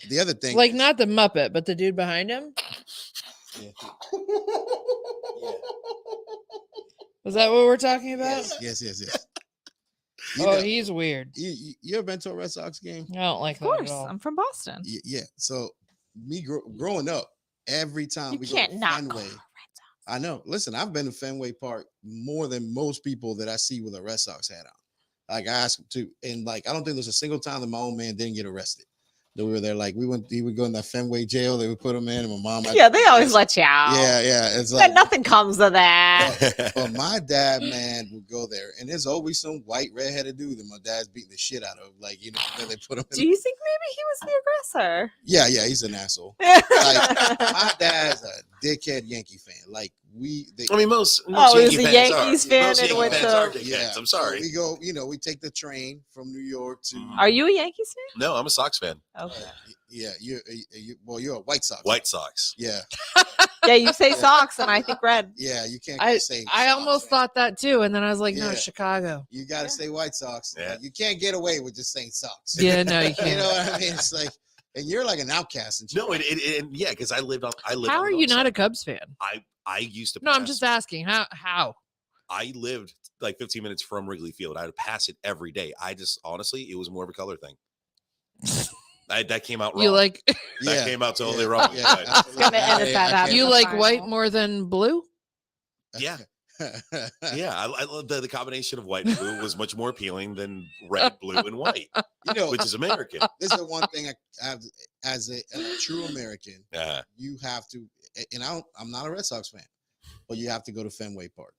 The other thing, like not the Muppet, but the dude behind him. Yeah. Was that what we're talking about? Yes. He's weird. You ever been to a Red Sox game? I don't like Of that course, at all. I'm from Boston. Yeah. So me growing up, every time You we can't go to knock Fenway, Red Sox. I know. Listen, I've been to Fenway Park more than most people that I see with a Red Sox hat on. Like, I asked him to, and I don't think there's a single time that my old man didn't get arrested. That we were there, he would go in that Fenway jail. They would put him in, and my mom. They always let you out. Yeah. It's like nothing comes of that. But my dad, man, would go there, and there's always some white redheaded dude that my dad's beating the shit out of. Like, then they put him. Do you think maybe he was the aggressor? Yeah, he's an asshole. My dad's a dickhead Yankee fan. Like most Yankee fans Yankees are. fan Most and Yankee with fans the. are Yankee fans. I'm sorry. So we go, we take the train from New York to. Are you a Yankees fan? No, I'm a Sox fan. Okay. Yeah, you're a White Sox. White Sox. Yeah. Yeah, you say Sox, and I think red. Yeah, you can't say. I almost thought that too, and then I was like, no, Yeah. Chicago. You got to say White Sox. Yeah. You can't get away with just saying Sox. Yeah, no, you can't. You know what I mean? It's like, and you're like an outcast. And No, because I lived on. How are you not a Cubs fan? I used to. No, I'm just asking. How? I lived like 15 minutes from Wrigley Field. I would pass it every day. I just honestly, it was more of a color thing. That came out wrong. You like? That came out totally wrong. Yeah, It's gonna end at that. After You the like final. white more than blue? Yeah. Yeah, I love the combination of white and blue was much more appealing than red, blue, and white, which is American. This is the one thing I have as a true American. Yeah. You have to, and I'm not a Red Sox fan, but you have to go to Fenway Park.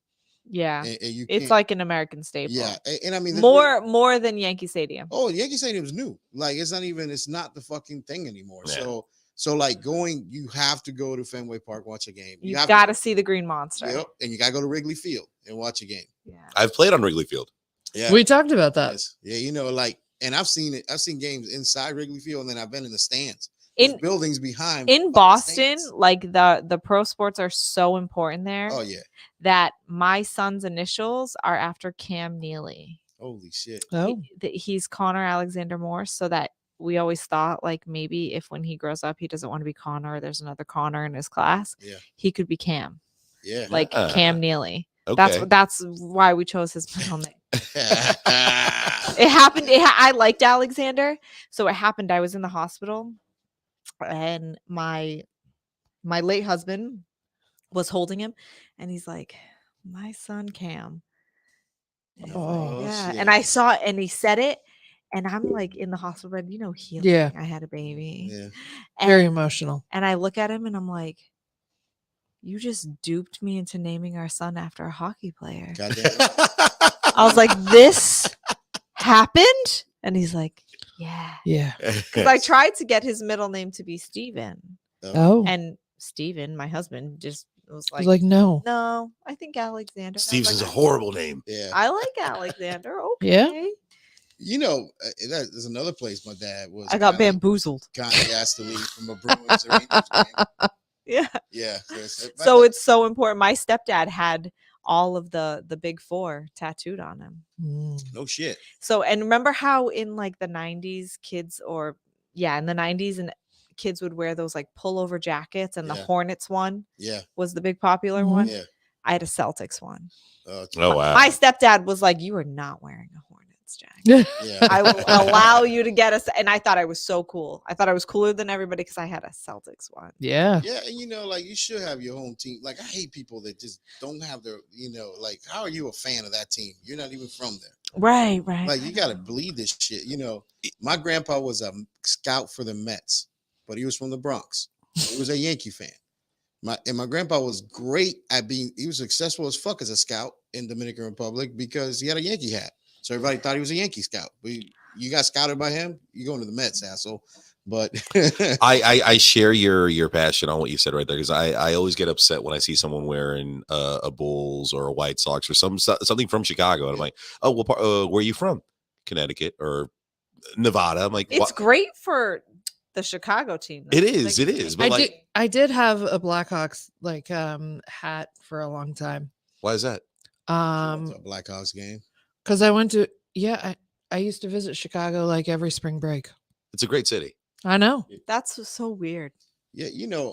Yeah, And you it's can't- like an American staple. yeah, and I mean more than Yankee Stadium. Oh, Yankee Stadium's new. Like it's not the fucking thing anymore. Yeah. So you have to go to Fenway Park, watch a game. You got to see the Green Monster. Yep, and you got to go to Wrigley Field and watch a game. Yeah. I've played on Wrigley Field. Yeah, We talked about that. yes. Yeah, and I've seen it. I've seen games inside Wrigley Field, and then I've been in the stands. There's buildings behind. In fucking Boston, stands. like the pro sports are so important there Oh yeah. that my son's initials are after Cam Neely. Holy shit. Oh, He's Connor Alexander Morse, so that we always thought like maybe if when he grows up he doesn't want to be Connor, there's another Connor in his class. Yeah. He could be Cam, Yeah. like Cam Neely. Okay. That's why we chose his middle name. Yeah. It happened. I liked Alexander, so it happened. I was in the hospital, and my late husband was holding him, and he's like, "My son Cam." Oh, Yeah. shit. And I saw it and he said it. And I'm like in the hospital bed, healing. Yeah. I had a baby. Yeah. Very And, emotional. and I look at him and I'm like, you just duped me into naming our son after a hockey player. Goddamn. I was like, this happened? And he's like, yeah. Yeah. Because I tried to get his middle name to be Steven. Oh. And Steven, my husband, just was I was like, like, no. no, I think Alexander. And I was Steve's is a like, horrible name. Yeah. I like Alexander. Okay. Yeah. You know, there's another place my dad was. I got kindly- bamboozled. Kindly asked to leave from a Bruins or Rangers game. Yeah. Yeah. So it's so important. My stepdad had all of the big four tattooed on him. no shit. So, and remember how in like the 90s kids in the 90s and kids would wear those like pullover jackets and the Yeah. Hornets one Yeah. was the big popular Mhm. one. Yeah. I had a Celtics one. Okay. Oh wow. My stepdad was like, you are not wearing a Hornets jacket. Yeah. I will allow you to get us. And I thought I was so cool. I thought I was cooler than everybody because I had a Celtics one. Yeah. Yeah, and like you should have your home team. Like I hate people that just don't have their, like how are you a fan of that team? You're not even from there. Right. Like you gotta believe this shit. My grandpa was a scout for the Mets, but he was from the Bronx. He was a Yankee fan. My grandpa was great at he was successful as fuck as a scout in Dominican Republic because he had a Yankee hat. So everybody thought he was a Yankee scout. You got scouted by him, you going to the Mets, asshole. But I share your passion on what you said right there because I always get upset when I see someone wearing a Bulls or a White Sox or something from Chicago and I'm like, oh well, where are you from? Connecticut or Nevada? I'm like, It's great for the Chicago team. It is. But I did have a Blackhawks hat for a long time. Why is that? a Blackhawks game. Because I went to I used to visit Chicago like every spring break. It's a great city. I know. That's so weird. Yeah,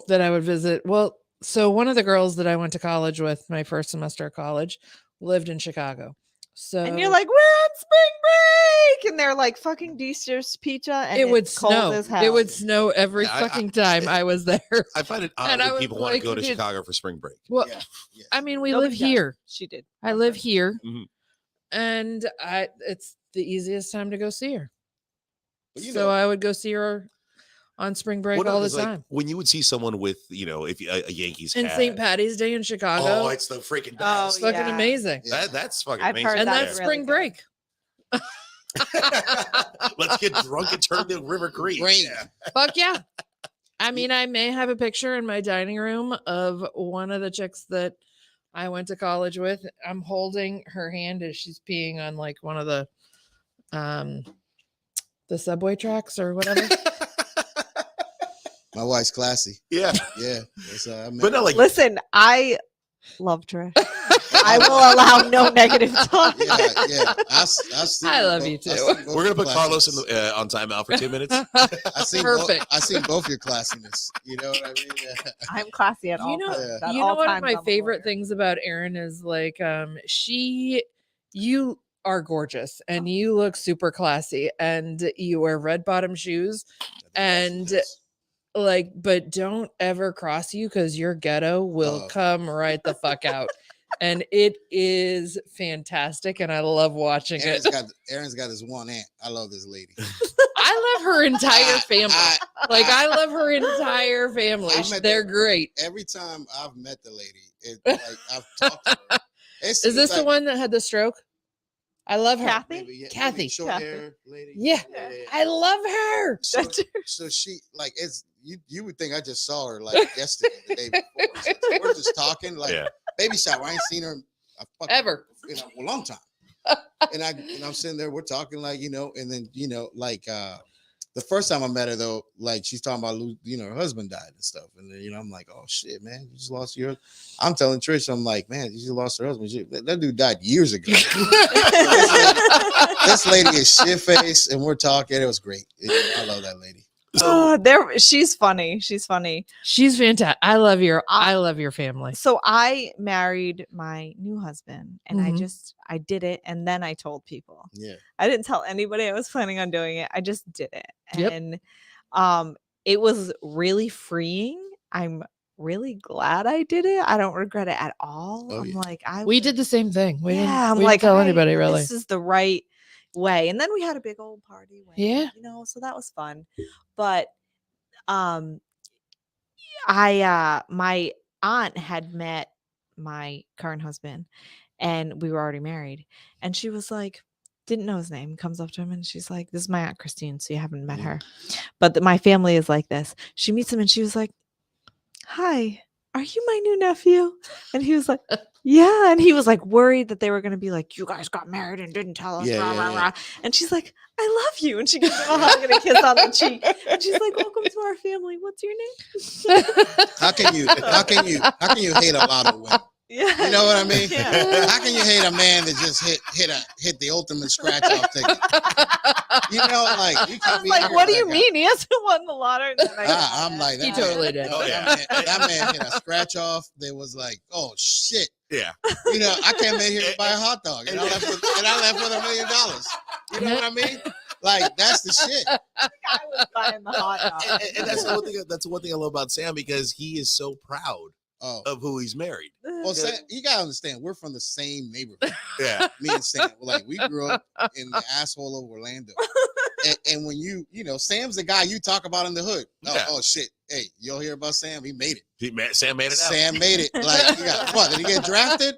that I would visit. Well, so one of the girls that I went to college with, my first semester of college, lived in Chicago. So And you're like, we're on spring break, and they're like fucking Deester's pizza, and it would it's cold snow. as hell. It would snow every Yeah, fucking time I was there. I find it odd And I when was people want to like, go to dude, Chicago for spring break. Well, yeah. I mean, we Nobody live does. here. She did. I live here, Mhm. and it's the easiest time to go see her. But So I would go see her on spring break all the time. When you would see someone with, if a Yankees And hat. St. Patty's Day in Chicago. Oh, it's the freaking Oh, best. fucking yeah. amazing. Yeah. That's fucking I've amazing. heard And that's that's really spring good. break. Let's get drunk and turn to River Creek. Rain. Yeah. Fuck yeah. I mean, I may have a picture in my dining room of one of the chicks that I went to college with. I'm holding her hand as she's peeing on like one of the subway tracks or whatever. My wife's classy. Yeah. Yeah. But no, like, Listen, I love Trish. I will allow no negative talk. Yeah. I've seen I love both- you I've too. seen both we're going to your put Carlos classiness. on timeout for 2 minutes. I seen Perfect. I seen both your classiness. You know what I mean? Yeah. I'm classy at all You know, times. At you all know one of times, my I'm a favorite lawyer. things about Erin is like you are gorgeous and you look super classy and you wear red bottom shoes and like, but don't ever cross you because your ghetto will Oh. come right the fuck out. And it is fantastic and I love watching it. Erin's got this one aunt. I love this lady. I love her entire family. I love her entire family. I met They're them. great. Every time I've met the lady, I've talked to her. Is this the one that had the stroke? I love her. Kathy? Kathy. short Kathy. hair lady. Yeah. I love her. So she like it's you would think I just saw her like yesterday, the day before. So we're just talking like Yeah. baby shower. I ain't seen her Ever. in a long time. And I'm sitting there, we're talking like, and then like the first time I met her though, like she's talking about her husband died and stuff. And then I'm like, oh shit, man, you just lost your I'm telling Trish, I'm like, man, you just lost her husband. That dude died years ago. This lady is shit faced and we're talking. It was great. I love that lady. She's funny. She's funny. She's fantastic. I love your family. So I married my new husband and Mhm. I did it. And then I told people. Yeah. I didn't tell anybody I was planning on doing it. I just did it. Yep. And it was really freeing. I'm really glad I did it. I don't regret it at all. Oh, I'm yeah. like, We did the same thing. We I'm didn't like, tell anybody really. This is the right way. And then we had a big old party. Yeah. You know, so that was fun. But my aunt had met my current husband and we were already married. And she was like, didn't know his name, comes up to him and she's like, this is my Aunt Christine. So you haven't met her. But my family is like this. She meets him and she was like, hi, are you my new nephew? And he was like, yeah. And he was like worried that they were going to be like, you guys got married and didn't tell us. Yeah, rah, yeah, rah, yeah. rah. And she's like, I love you. And she gives him a hug and a kiss on the cheek. And she's like, welcome to our family. What's your name? How can you hate a lot of women? Yeah. You know what I mean? Yeah. How can you hate a man that just hit the ultimate scratch off ticket? You know, like you can't be Like, here what do like you that. mean? He hasn't won the lottery. I'm like, He that totally did. Oh, yeah. that man hit a scratch off. That was like, oh shit. Yeah. You know, I came in here to buy a hot dog, and I left with $1 million. You know what I mean? Like that's the shit. I was buying the hot dog. And that's the one thing. That's the one thing I love about Sam because he is so proud Oh, of who he's married. well, Sam, you gotta understand, we're from the same neighborhood. Yeah. Me and Sam, like we grew up in the asshole of Orlando. And when you know, Sam's the guy you talk about in the hood. Oh, Yeah. oh shit. Hey, you'll hear about Sam. He made it. Sam made it out. Sam made it. Like, you got, what? Did he get drafted?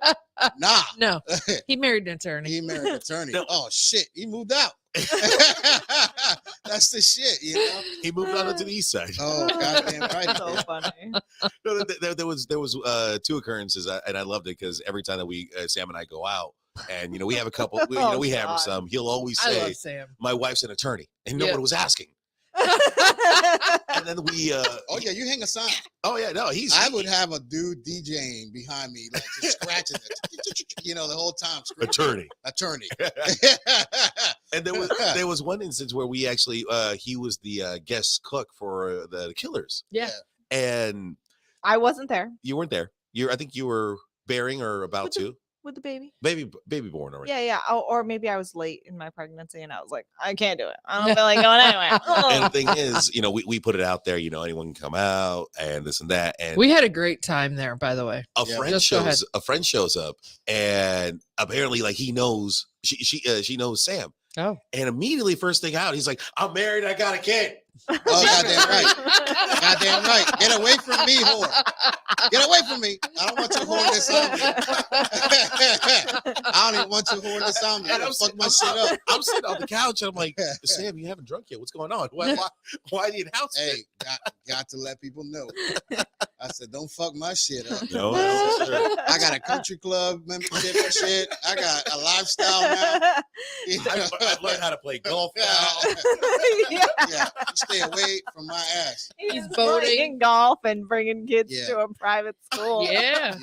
Nah. No, he married an attorney. He married an attorney. No. Oh shit. He moved out. That's the shit, you know. He moved on to the east side. Oh, goddamn right. So funny. No, there was two occurrences, and I loved it because every time that we Sam and I go out, and we have a couple, we hammer God. some. He'll always I say, love Sam. "My wife's an attorney," and no Yeah. one was asking. And then we, Oh yeah, you hang a sign. oh yeah, no, I would have a dude DJing behind me, like just scratching it, the whole time. attorney. Attorney. And there was one instance where we actually he was the guest cook for the Killers, Yeah. and I wasn't there you weren't there. I think you were bearing or about to with the baby. baby born already. Yeah. Oh, or maybe I was late in my pregnancy and I was like, I can't do it. I don't feel like going anywhere. And the thing is, we put it out there, anyone can come out and this and that. And We had a great time there, by the way. a Yeah. friend Just go ahead. shows up and apparently like he knows she knows Sam. Oh. And immediately first thing out, he's like, I'm married, I got a kid. Oh, goddamn right. Goddamn right. Get away from me, whore. Get away from me. I don't want you whoring this on me. I don't even want you whoring this on me. And I'll fuck my shit up. I'm sitting on the couch and I'm like, Sam, you haven't drunk yet. What's going on? Why the announcement? Hey, got to let people know. I said, don't fuck my shit up. No, sure. I got a country club membership and shit. I got a lifestyle now. You know? I've learned how to play golf now. Yeah, stay away from my ass. He's playing boating. golf and bringing kids Yeah. to a private school. Yeah.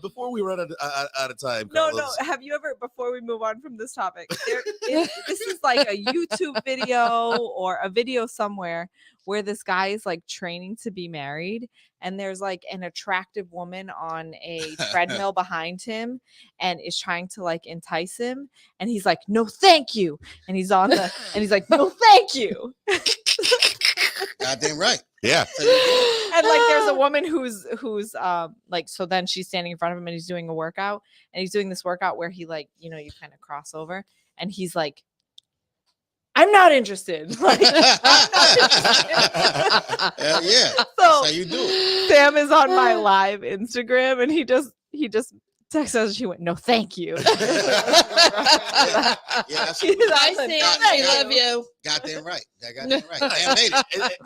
Before we run out of time, No. Carlos, Have you ever, before we move on from this topic, this is like a YouTube video or a video somewhere where this guy is like training to be married and there's like an attractive woman on a treadmill behind him and is trying to like entice him and he's like, no thank you, and he's on the and he's like, no thank you. Goddamn right. yeah, And like there's a woman who's like, so then she's standing in front of him and he's doing a workout and he's doing this workout where he like, you kind of cross over and he's like, I'm not interested. Like, I'm not interested. Hell yeah. That's So how you do it. Sam is on my live Instagram and he just texted us. She went, no, thank you. Yeah, that's He's I on the- see. I love you. goddamn right. That goddamn right. Sam made it.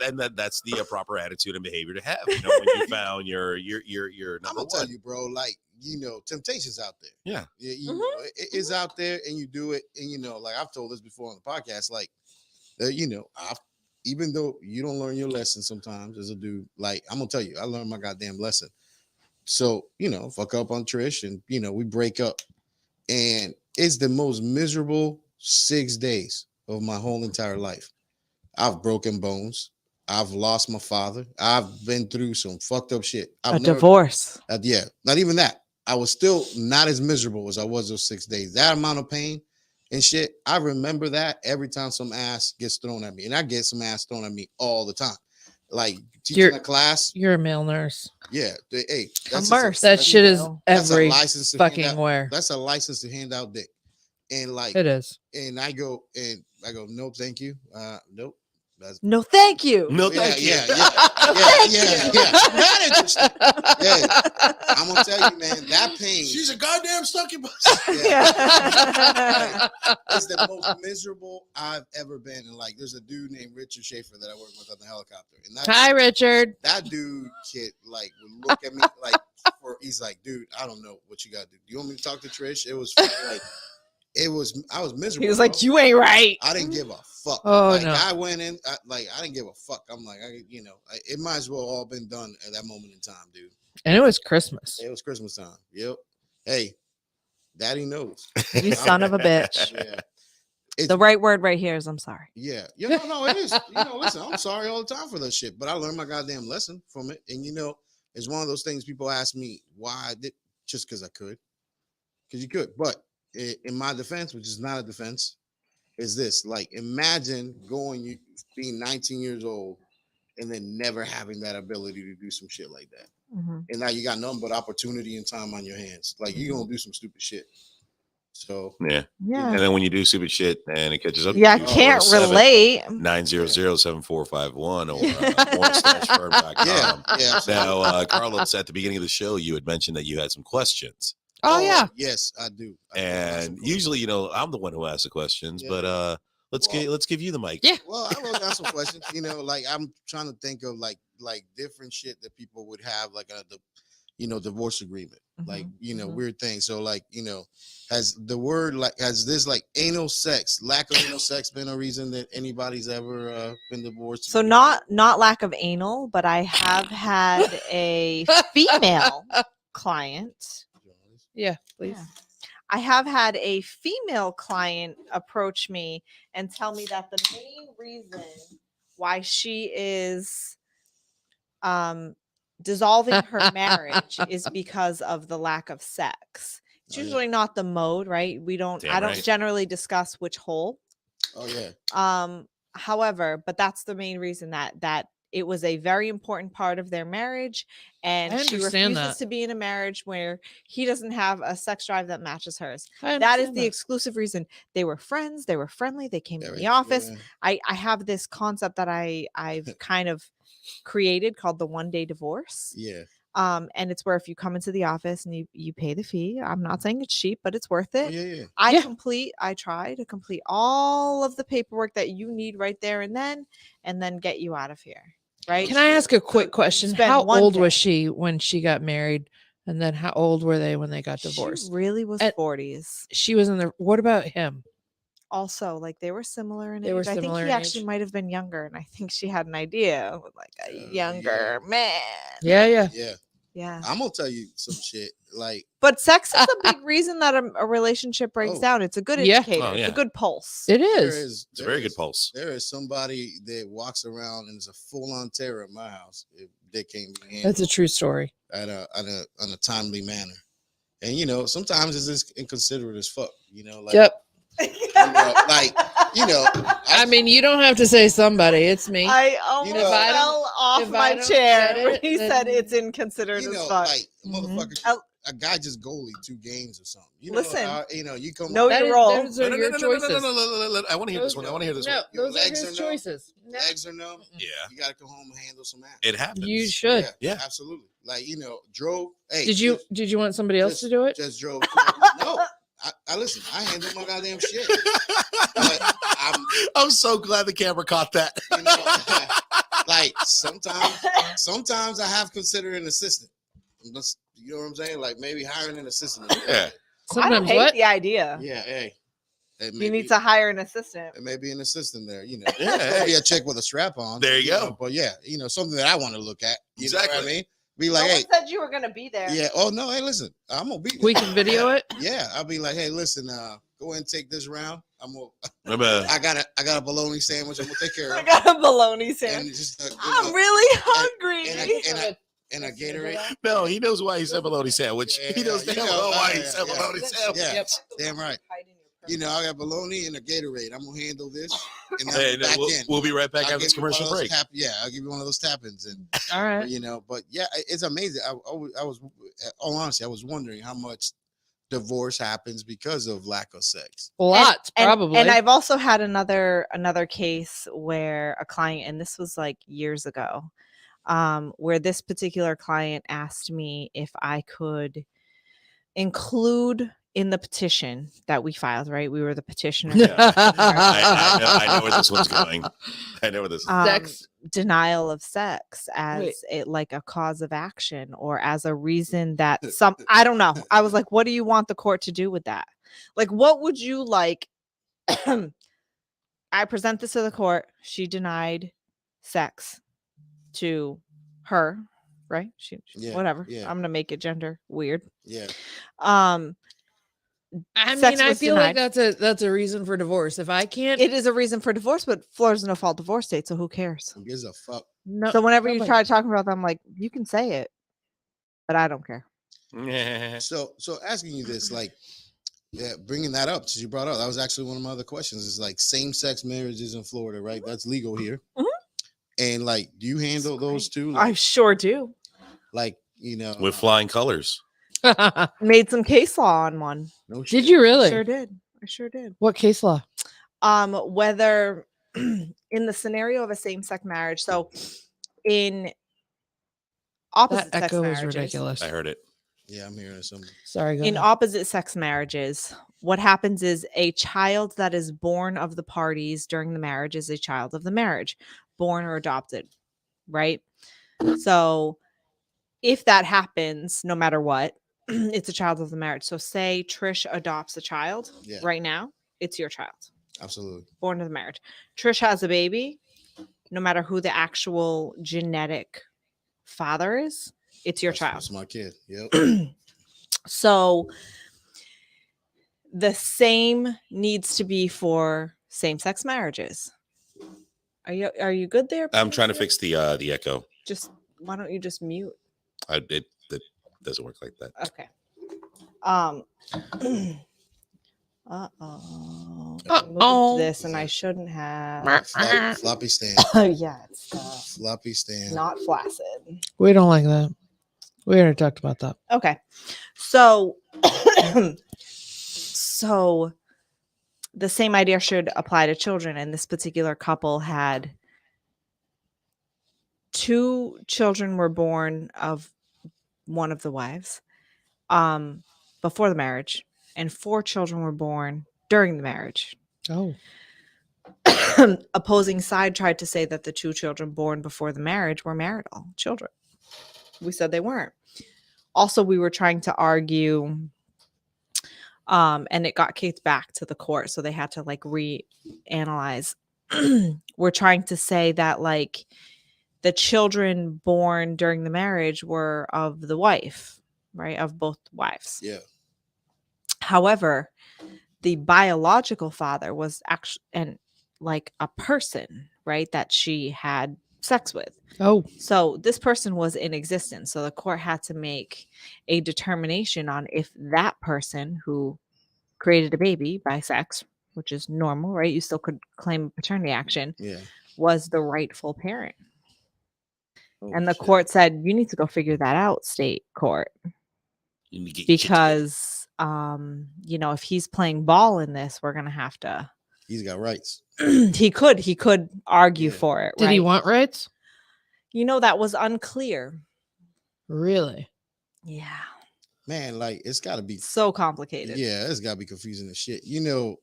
and that's the proper attitude and behavior to have. When you found your I'm number gonna tell one. you, bro. Like temptation's out there. Yeah. You know, it is out there, and you do it. And like I've told this before on the podcast. Like, even though you don't learn your lesson sometimes as a dude, like I'm gonna tell you, I learned my goddamn lesson. So fuck up on Trish, and we break up, and it's the most miserable 6 days of my whole entire life. I've broken bones. I've lost my father. I've been through some fucked up shit. divorce. Yeah, not even that. I was still not as miserable as I was those 6 days. That amount of pain and shit, I remember that every time some ass gets thrown at me. And I get some ass thrown at me all the time. like teaching a class. You're a male nurse. Yeah. Hey, that shit is every license to fucking where. That's a license to hand out dick. And like it is. And I go, no, thank you. Nope. No, thank you. No, thank you. Yeah. I'm gonna tell you, man, that pain. She's a goddamn succubus. It's the most miserable I've ever been. And like, there's a dude named Richard Schaefer that I work with on the helicopter. And Hi, Richard. That dude would look at me like, he's like, dude, I don't know what you got to do. Do you want me to talk to Trish? It was like. I was miserable. He was like, you ain't right. I didn't give a fuck. Oh, no. I went in, I didn't give a fuck. I'm like, it might as well all been done at that moment in time, dude. And it was Christmas. It was Christmas time. Yep. Hey, daddy knows. You son of a bitch. Yeah. The right word right here is I'm sorry. Yeah. No, it is. Listen, I'm sorry all the time for that shit, but I learned my goddamn lesson from it. And, it's one of those things people ask me why I did, just because I could. Because you could. But in my defense, which is not a defense, is this. Like, imagine being 19 years old and then never having that ability to do some shit like that. Mm-hmm. And now you got nothing but opportunity and time on your hands. Like, you're going to do some stupid shit. So, yeah. And then when you do stupid shit and it catches up, I can't relate. 900-7451 or Morse-firm.com. Yeah. Now, Carlos, at the beginning of the show, you had mentioned that you had some questions. Oh, yeah. Yes, I do. And usually, I'm the one who asks the questions, but let's give you the mic. Yeah. Well, I wrote down some questions. Like I'm trying to think of like different shit that people would have like divorce agreement, like weird things. So like has this like anal sex, lack of anal sex been a reason that anybody's ever been divorced? So not lack of anal, but I have had a female client. Yeah, please. Yeah. I have had a female client approach me and tell me that the main reason why she is dissolving her marriage is because of the lack of sex. It's usually not the mode, right? I don't generally discuss which hole. Oh yeah. However, but that's the main reason that it was a very important part of their marriage, and she refuses to be in a marriage where he doesn't have a sex drive that matches hers. That is the exclusive reason. They were friends. They were friendly. They came to the office. I have this concept that I've kind of created called the 1-day divorce. Yeah. And it's where if you come into the office and you pay the fee, I'm not saying it's cheap, but it's worth it. Yeah. I try to complete all of the paperwork that you need right there and then get you out of here. Right. Can I ask a quick question? How old was she when she got married? And then how old were they when they got divorced? She really was 40s. She was in the, what about him? Also, like they were similar in age. I think he actually might have been younger, and I think she had an idea with like a younger man. Yeah. I'm gonna tell you some shit. Like, but sex is a big reason that a relationship breaks down. It's a good indicator. It's a good pulse. It is. It's a very good pulse. There is somebody that walks around and is a full-on terror in my house. If they can't be handled. That's a true story. On a timely manner, and sometimes it's just inconsiderate as fuck. Like. Yep. I mean, you don't have to say somebody. It's me. I almost fell off my chair when he said it's inconsiderate as fuck. Like motherfucker, a guy just goalied 2 games or something. Listen, you come. Know your role. Those are your choices. No. I want to hear this one. No, those are his choices. Legs or no? Yeah. You got to come home and handle some ass. It happens. You should. Yeah. Absolutely. Like drove. Hey, did you want somebody else to do it? Just drove. No. I listen. I handle my goddamn shit. But I'm so glad the camera caught that. Like sometimes I have considered an assistant. You know what I'm saying? Like maybe hiring an assistant. Yeah. I don't hate the idea. Yeah. Hey. You need to hire an assistant. It may be an assistant there. Maybe a chick with a strap on. There you go. But yeah, something that I want to look at. Exactly. Know what I mean? Be like, no one said you were gonna be there. Yeah. Oh no. Hey, listen. I'm gonna be there. We can video it. Yeah. I'll be like, hey, listen. Go ahead and take this round. Remember, I got a bologna sandwich. I'm gonna take care of. I got a bologna sandwich. I'm really hungry. And a Gatorade. No, he knows why he said bologna sandwich. He knows damn well why he said bologna sandwich. Yeah. Damn right. you know, I got bologna and a Gatorade. I'm gonna handle this, and Hey, then back we'll be right back I'll after this give you one of commercial those break. I'll give you one of those tap-ins, and All right. you know, but yeah, it's amazing. I was, all honesty, I was wondering how much divorce happens because of lack of sex. Lots, probably. And I've also had another case where a client, and this was like years ago, where this particular client asked me if I could include in the petition that we filed, right? We were the petitioner. I know where this one's going. I know where this is. Sex. Denial of sex as like a cause of action or as a reason that I don't know. I was like, what do you want the court to do with that? Like, what would you like? I present this to the court. She denied sex to her, right? She whatever. Yeah. I'm gonna make it gender weird. Yeah. I Sex mean, I was feel denied. like that's a reason for divorce. If I can't, It is a reason for divorce, but Florida's no fault divorce state, so who cares? Who gives a fuck? no. So whenever you nobody- try talking about that, I'm like, you can say it, but I don't care. So asking you this, like, bringing that up, since you brought up, that was actually one of my other questions. Is like same-sex marriages in Florida, right? That's legal here. Mhm. And like, do you handle those too? I Like, sure do. like, you know, With flying colors. Made some case law on one. no shit. Did you really? Sure did. I sure did. What case law? Whether in the scenario of a same-sex marriage, so in That opposite sex echo is marriages, ridiculous. I heard it. Yeah, I'm hearing something. Sorry, go in ahead. opposite sex marriages, what happens is a child that is born of the parties during the marriage is a child of the marriage, born or adopted, right? So if that happens, no matter what, it's a child of the marriage. So say Trish adopts a child Yeah. right now, it's your child, Absolutely. born to the marriage. Trish has a baby, no matter who the actual genetic father is, it's your child. That's my kid. Yep. So the same needs to be for same-sex marriages. Are you good there? I'm trying to Patricia? fix the echo. Just why don't you just mute? It doesn't work like that. Okay. This and I shouldn't have. Floppy stand. Yeah, it's Floppy stand. not flaccid. We don't like that. We already talked about that. Okay. So so the same idea should apply to children, and this particular couple had 2 children were born of one of the wives before the marriage, and 4 children were born during the marriage. Oh, Opposing side tried to say that the 2 children born before the marriage were marital children. We said they weren't. Also, we were trying to argue, and it got kicked back to the court, so they had to like reanalyze. We're trying to say that like the children born during the marriage were of the wife, right? Of both wives. Yeah. However, the biological father was actually and like a person, right, that she had sex with. oh, So this person was in existence. So the court had to make a determination on if that person who created a baby by sex, which is normal, right? You still could claim paternity action, Yeah. was the rightful parent. Oh, And the shit. court said, you need to go figure that out, state court. You need to get your shit Because you know, if he's playing ball in this, we're gonna have to He's got rights. he could argue Yeah. for it. did he right? want rights? You know, that was unclear. Really? Yeah. Man, like, it's got to be. So complicated. Yeah, it's got to be confusing as shit. You know,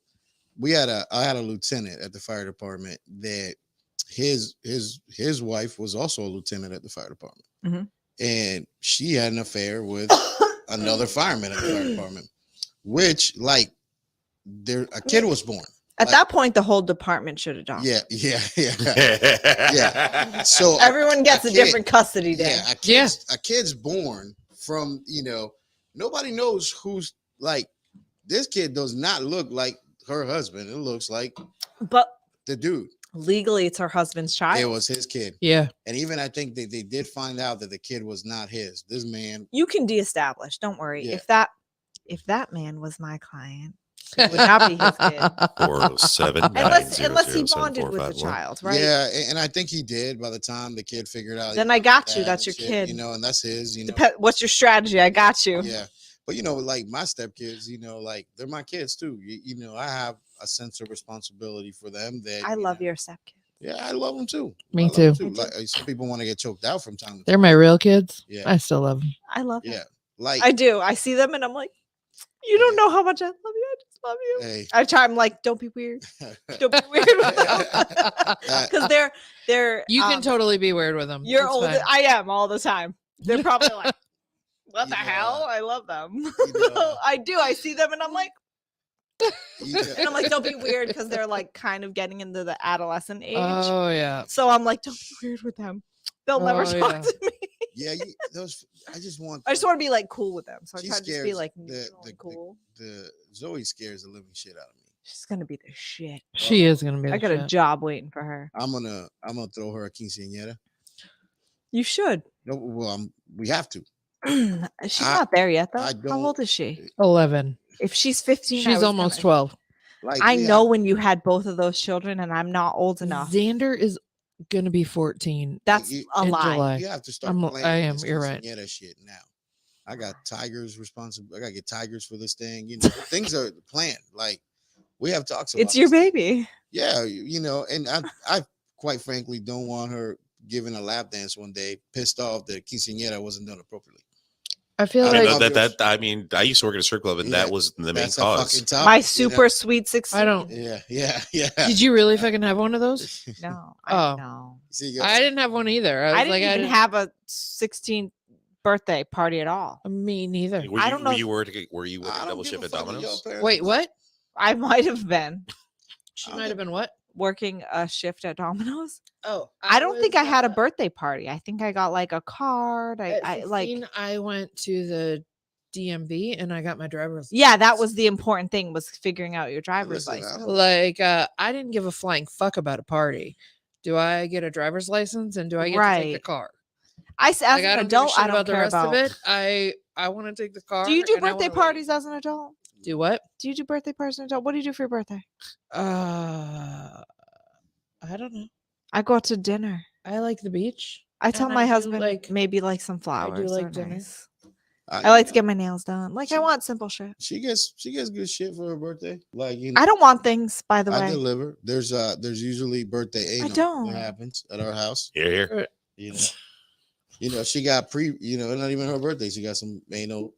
I had a lieutenant at the fire department that his wife was also a lieutenant at the fire department. Mhm. And she had an affair with another fireman at the fire department, which like a kid was born. At Like- that point, the whole department should adopt. Yeah. Yeah. So Everyone gets a kid- different custody day. Yeah, a kid's born from, you know, nobody knows who's like, this kid does not look like her husband. It looks like But the dude. legally, it's her husband's child. It was his kid. Yeah. And even I think they did find out that the kid was not his. This man. You can deestablish. Don't worry. Yeah. If that man was my client, It would not be his kid. 407 Unless he bonded with the child, right? Yeah, and I think he did by the time the kid figured out. Then I got you. that That's your shit, kid. You know, and that's his. You know, What's your strategy? I got you. yeah. But you know, like my stepkids, you know, like they're my kids too. You know, I have a sense of responsibility for them. That I love your stepkids. Yeah, I love them too. Me I love too. them Like some people want to get choked out from time to time. They're my real kids. Yeah. I still love them. I love Yeah, them. like I do. I see them and I'm like, you don't know how much I love you. I just love you. Hey. I try. I'm like, don't be weird. Don't be weird because they're. You can totally be weird with them. You're It's older. fine. I am all the time. They're probably like, what the hell? I love them. I do. I see them and I'm like, and I'm like, don't be weird because they're like kind of getting into the adolescent age. Oh yeah. So I'm like, don't be weird with them. They'll never talk to me. Yeah, those. I just want to be like cool with them. So I she try to just be scares like the cool. The Zoe scares the living shit out of me. She's gonna be the shit. She is gonna be. I got a job waiting for her. I'm gonna throw her a quinceañera. You should. No, well, we have to. She's not there yet, though. I How old is she? 11. If she's 15, She's almost 12. Like I know when you had both of those children, and I'm not old enough. Xander is gonna be 14. That's a in lie. July. You have to start. I am. You're right. Yeah, that shit now. I got Tigers responsible. I gotta get Tigers for this thing. You know, things are planned. Like we have talks about. It's your baby. Yeah, you know, and I quite frankly don't want her giving a lap dance one day, pissed off that quinceañera wasn't done appropriately. I feel I like that I mean, I used to work at a strip club, and that was the main cause. Topic, my super sweet 16. I don't. Yeah. Did you really fucking have one of those? No. Oh, See, I didn't have one either. I didn't even have a 16th birthday party at all. Me neither. I don't know. Were you working double shift at Domino's? Wait, what? I might have been. She might have been what? Working a shift at Domino's. Oh, I don't think I had a birthday party. I think I got like a card. I went to the DMV and I got my driver's license. Yeah, that was the important thing, was figuring out your driver's license. Like I didn't give a flying fuck about a party. Do I get a driver's license and do I get to take the car? As an adult, I don't the care rest about of it. I want to take the car. Do you do birthday parties as an adult? Do what? Do you do birthday parties as an adult? What do you do for your birthday? I don't know. I go out to dinner. I like the beach. I tell my husband maybe like some flowers. I do like dinner. Nice. I like to get my nails done. Like I want simple shit. She gets good shit for her birthday. Like I don't want things, by the way. I deliver. There's usually birthday I don't. that happens at our house. Here. You know, she got not even her birthday. She got some anal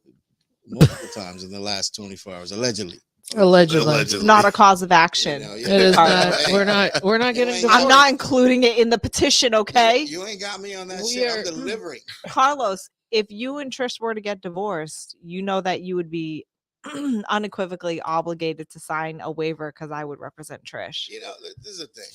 multiple times in the last 24 hours, allegedly. Not a cause of action. It is not. We're not getting. I'm not including it in the petition. Okay. You ain't got me on that shit. I'm delivering. Carlos, if you and Trish were to get divorced, you know that you would be unequivocally obligated to sign a waiver because I would represent Trish. You know, this is a thing.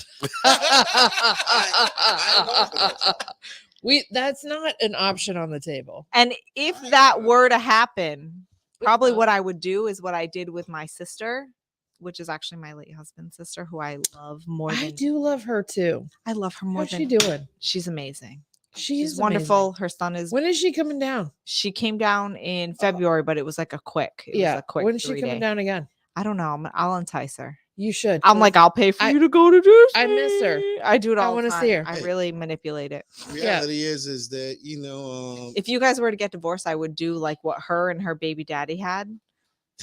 That's not an option on the table. And if that were to happen, probably what I would do is what I did with my sister, which is actually my late husband's sister, who I love more than. I do love her too. I love her more. How's she doing? She's amazing. She's wonderful. Amazing. Her son is. When is she coming down? She came down in February, but it was like a quick. It was a quick. When is she coming down again? I don't know. I'll entice her. You should. I'm like, I'll pay for you to go to Disney. I miss her. I do it all. I want to see her. I really manipulate it. Reality is that if you guys were to get divorced, I would do like what her and her baby daddy had.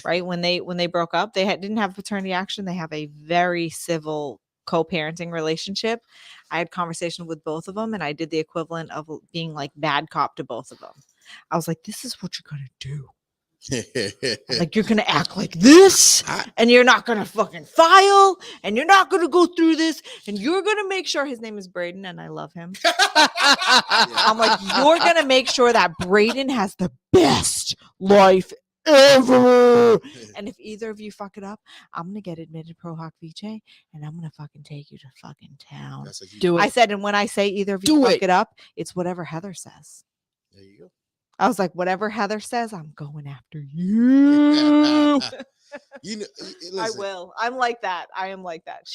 Right when they broke up, they didn't have paternity action. They have a very civil co-parenting relationship. I had conversation with both of them, and I did the equivalent of being like bad cop to both of them. I was like, "This is what you're gonna do." Like you're gonna act like this, and you're not gonna fucking file, and you're not gonna go through this, and you're gonna make sure his name is Braden, and I love him. I'm like, you're gonna make sure that Braden has the best life ever. And if either of you fuck it up, I'm gonna get admitted pro hoc vice, and I'm gonna fucking take you to fucking town. Do it. I said, and when I say either of you fuck it up, it's whatever Heather says. There you go. I was like, whatever Heather says, I'm going after you. Listen, I will. I'm like that. I am like that.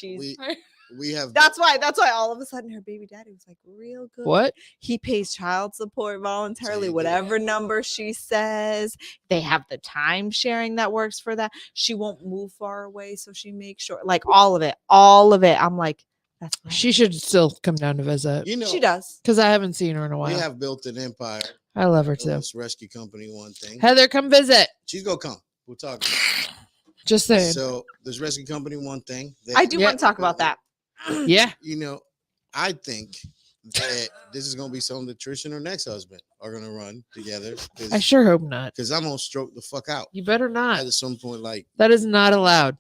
we have. That's why all of a sudden her baby daddy was like real good. What? He pays child support voluntarily, So you whatever number she says. They have the time sharing that works for that. She won't move far away, so she makes sure, like all of it. I'm like, that's right. She should still come down to visit. You know, She does. Because I haven't seen her in a we while. have built an empire. I love her too. This rescue company, one thing. Heather, come visit. She's gonna come. We'll talk. Just saying. So this rescue company, one thing. I do want to talk about that. Yeah. You know, I think that this is gonna be something that Trish and her next husband are gonna run together. I sure hope not. Because I'm gonna stroke the fuck out. You better not. At some point, like that is not allowed.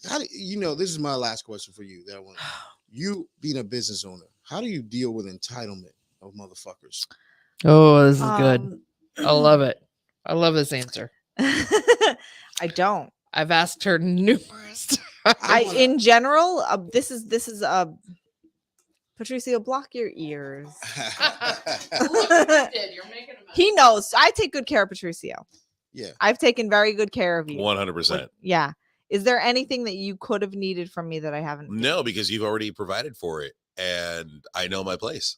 How do you know? This is my last question for you. That I want you being a business owner. How do you deal with entitlement of motherfuckers? Oh, this is good. I love it. I love this answer. I don't. I've asked her numerous times. In general, this is Patricio, block your ears. He knows. I take good care of Patricio. Yeah. I've taken very good care of you. 100%. Yeah. Is there anything that you could have needed from me that I haven't? No, because you've already provided for it, and I know my place.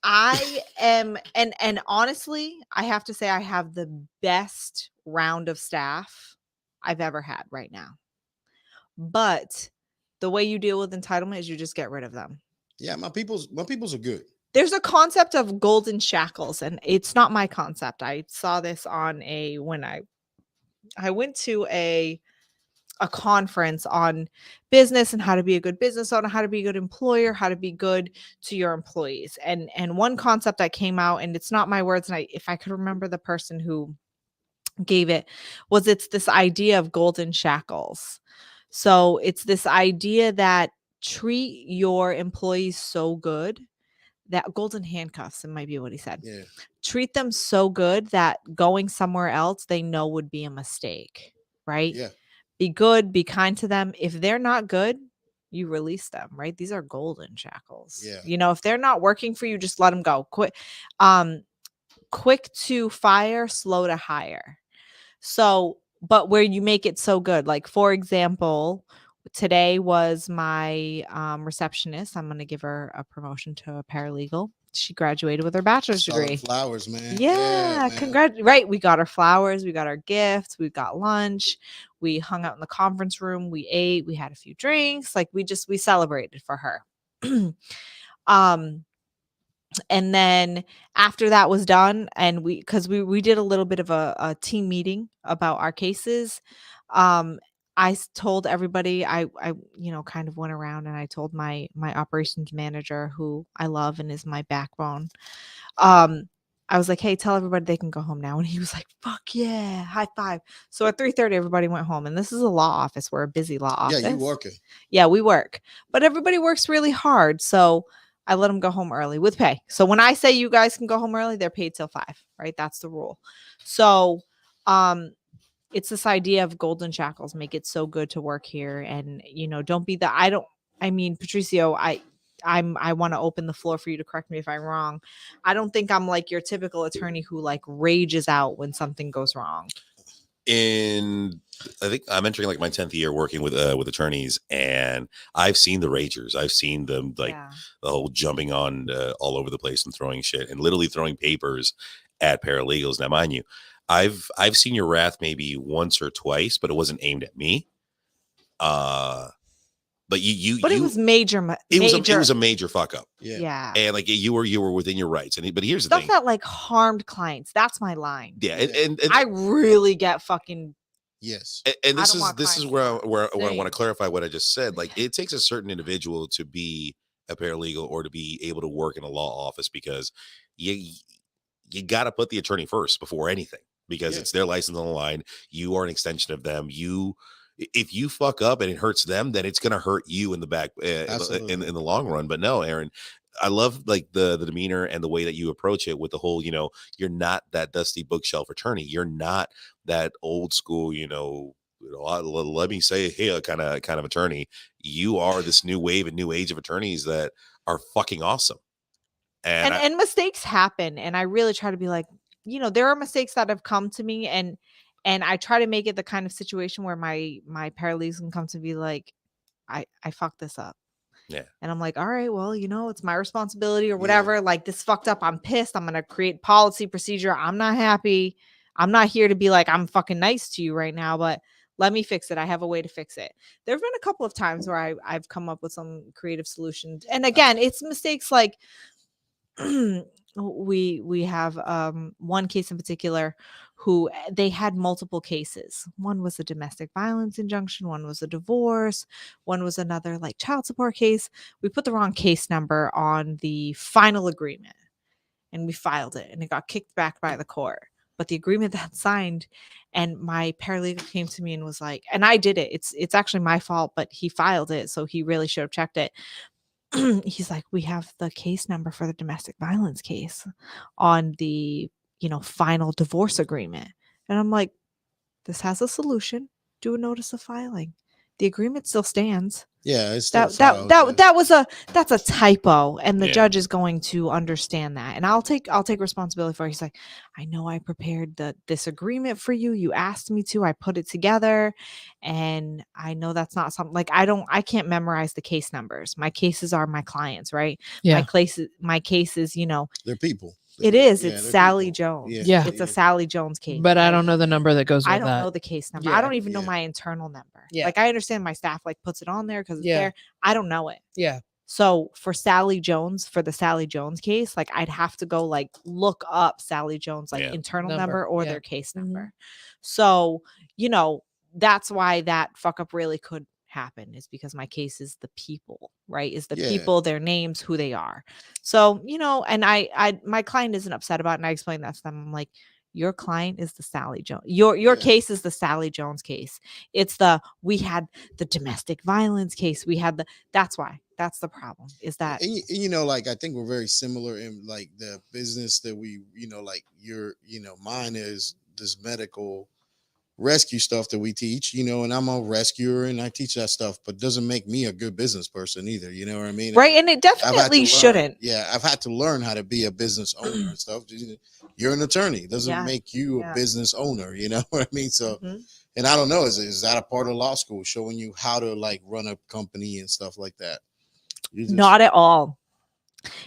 I am, and honestly, I have to say I have the best round of staff I've ever had right now. But the way you deal with entitlement is you just get rid of them. Yeah, my people's are good. There's a concept of golden shackles, and it's not my concept. I saw this on when I went to a conference on business and how to be a good business owner, how to be a good employer, how to be good to your employees. And one concept that came out, and it's not my words, and if I could remember the person who gave it, was it's this idea of golden shackles. So it's this idea that treat your employees so good, that golden handcuffs, it might be what he said. Yeah. Treat them so good that going somewhere else they know would be a mistake, right? Yeah. Be good, be kind to them. If they're not good, you release them, right? These are golden shackles. Yeah. You know, if they're not working for you, just let them go. Quick to fire, slow to hire. So, but where you make it so good, like for example, today was my receptionist. I'm going to give her a promotion to a paralegal. She graduated with her bachelor's degree. Flowers, man. Yeah, congrats. Right. We got her flowers. We got our gifts. We got lunch. We hung out in the conference room. We ate. We had a few drinks. Like we celebrated for her. And then after that was done, and we did a little bit of a team meeting about our cases. I told everybody, I kind of went around and I told my operations manager, who I love and is my backbone. I was like, hey, tell everybody they can go home now. And he was like, fuck yeah, high five. So at 3:30, everybody went home. And this is a law office. We're a busy law office. Yeah, you working. Yeah, we work. But everybody works really hard. So I let them go home early with pay. So when I say you guys can go home early, they're paid till 5, right? That's the rule. So it's this idea of golden shackles. Make it so good to work here. And, don't be Patricio, I want to open the floor for you to correct me if I'm wrong. I don't think I'm like your typical attorney who like rages out when something goes wrong. I think I'm entering like my 10th year working with attorneys, and I've seen the ragers. I've seen them the whole jumping on all over the place and throwing shit and literally throwing papers at paralegals. Now, mind you, I've seen your wrath maybe once or twice, but it wasn't aimed at me. But it was major. It was a major fuck up. Yeah. And like you were within your rights. But here's the stuff thing. that like harmed clients. That's my line. Yeah. And I really get fucking. Yes. And this is where I want to clarify what I just said. Like it takes a certain individual to be a paralegal or to be able to work in a law office, because you got to put the attorney first before anything, because it's their license on the line. You are an extension of them. If you fuck up and it hurts them, then it's going to hurt you in the back in the long run. But no, Erin, I love like the demeanor and the way that you approach it with the whole, you're not that dusty bookshelf attorney. You're not that old school, let me say here kind of attorney. You are this new wave and new age of attorneys that are fucking awesome. And mistakes happen. And I really try to be like, there are mistakes that have come to me, and I try to make it the kind of situation where my paralegals can come to be like, I fucked this up. Yeah. And I'm like, all right, well, it's my responsibility or whatever. Yeah. Like, this fucked up. I'm pissed. I'm going to create policy procedure. I'm not happy. I'm not here to be like, I'm fucking nice to you right now, but let me fix it. I have a way to fix it. There have been a couple of times where I've come up with some creative solutions. And again, it's mistakes like we have one case in particular who they had multiple cases. One was a domestic violence injunction, one was a divorce, one was another like child support case. We put the wrong case number on the final agreement and we filed it and it got kicked back by the court. But the agreement that signed, and my paralegal came to me and was like, and I did it. It's actually my fault, but he filed it, so he really should have checked it. He's like, we have the case number for the domestic violence case on the, final divorce agreement. And I'm like, this has a solution. Do a notice of filing. The agreement still stands. Yeah, it's still that's a typo, and the judge is going to understand that. And I'll take responsibility for it. He's like, I know I prepared this agreement for you. You asked me to. I put it together, and I know that's not something like I can't memorize the case numbers. My cases are my clients, right? Yeah. My cases, they're people. It is. It's Sally people. Jones. Yeah. It's a Sally Jones case. But I don't know the number that goes with that. I don't know the case number. I don't even know my internal number. Yeah. Like, I understand my staff puts it on there because it's there. I don't know it. Yeah. So for Sally Jones, for the Sally Jones case, I'd have to go look up Sally Jones internal number or their case number. So, that's why that fuck up really could happen, is because my case is the people, right? Is the people, their names, who they are. So, and I my client isn't upset about it, and I explained that to them. I'm like, your client is the Sally Jones. Your case is the Sally Jones case. It's we had the domestic violence case. We had that's why. That's the problem. Is that I think we're very similar in the business that we, mine is this medical rescue stuff that we teach, and I'm a rescuer and I teach that stuff, but doesn't make me a good business person either. You know what I mean? Right. And it definitely shouldn't. Yeah. I've had to learn how to be a business owner and stuff. You're an attorney. It doesn't make you a business owner. You know what I mean? So, and I don't know, is that a part of law school, showing you how to run a company and stuff like that? Not at all.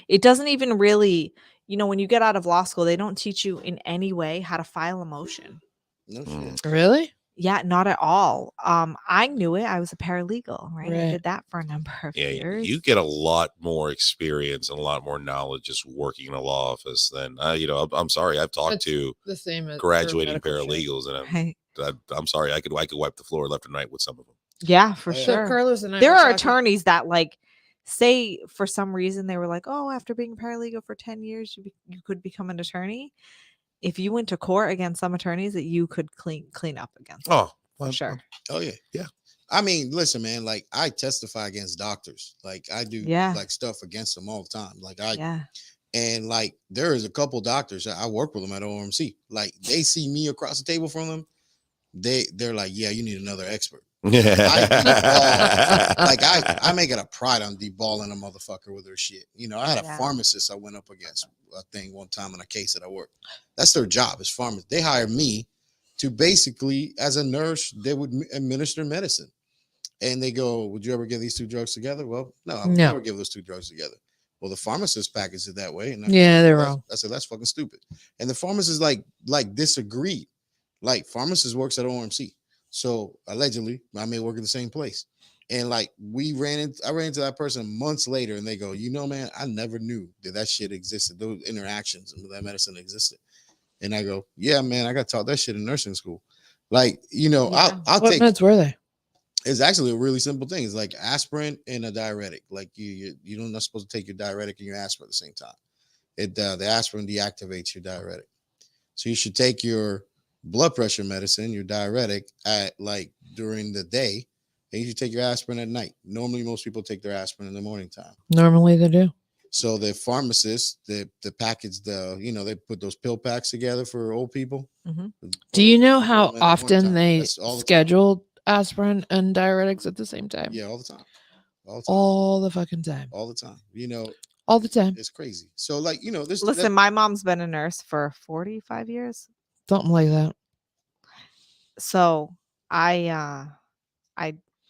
It doesn't even really, when you get out of law school, they don't teach you in any way how to file a motion. No shit. Really? Yeah, not at all. I knew it. I was a paralegal, right? I did that for a number of years. You get a lot more experience and a lot more knowledge just working in a law office than I'm sorry, I've talked to the same graduating paralegals, and I'm sorry, I could wipe the floor left and right with some of them. Yeah, for sure. So Carlos and I, there are attorneys that say for some reason they were like, oh, after being a paralegal for 10 years, you could become an attorney. If you went to court against some attorneys, that you could clean up against. Oh, for sure. Oh yeah. I mean, listen, man. I testify against doctors. I do stuff against them all the time. And there is a couple doctors I work with them at OMC. They see me across the table from them. They're like, yeah, you need another expert. I make it a pride on deballing a motherfucker with their shit. I had a pharmacist I went up against a thing one time on a case that I worked. That's their job as pharmacists. They hire me to basically, as a nurse, they would administer medicine. And they go, would you ever give these two drugs together? Well, no, I would never give those two drugs together. Well, the pharmacist packaged it that way. And they're wrong. I said, that's fucking stupid. And the pharmacist disagreed. Pharmacist works at OMC. So allegedly, I may work at the same place. And I ran into that person months later, and they go, man, I never knew that shit existed. Those interactions and that medicine existed. And I go, yeah, man, I got taught that shit in nursing school. I'll what meds were they? It's actually a really simple thing. It's like aspirin and a diuretic. You're not supposed to take your diuretic and your aspirin at the same time. The aspirin deactivates your diuretic. So you should take your blood pressure medicine, your diuretic, at during the day, and you should take your aspirin at night. Normally, most people take their aspirin in the morning time. Normally, they do. So the pharmacists, the package, they put those pill packs together for old people. Mm-hmm. Do you know how often they schedule aspirin and diuretics at the same time? Yeah, all the time. All the fucking time. All the time. All the time. It's crazy. So this. Listen, my mom's been a nurse for 45 years. Something like that. So I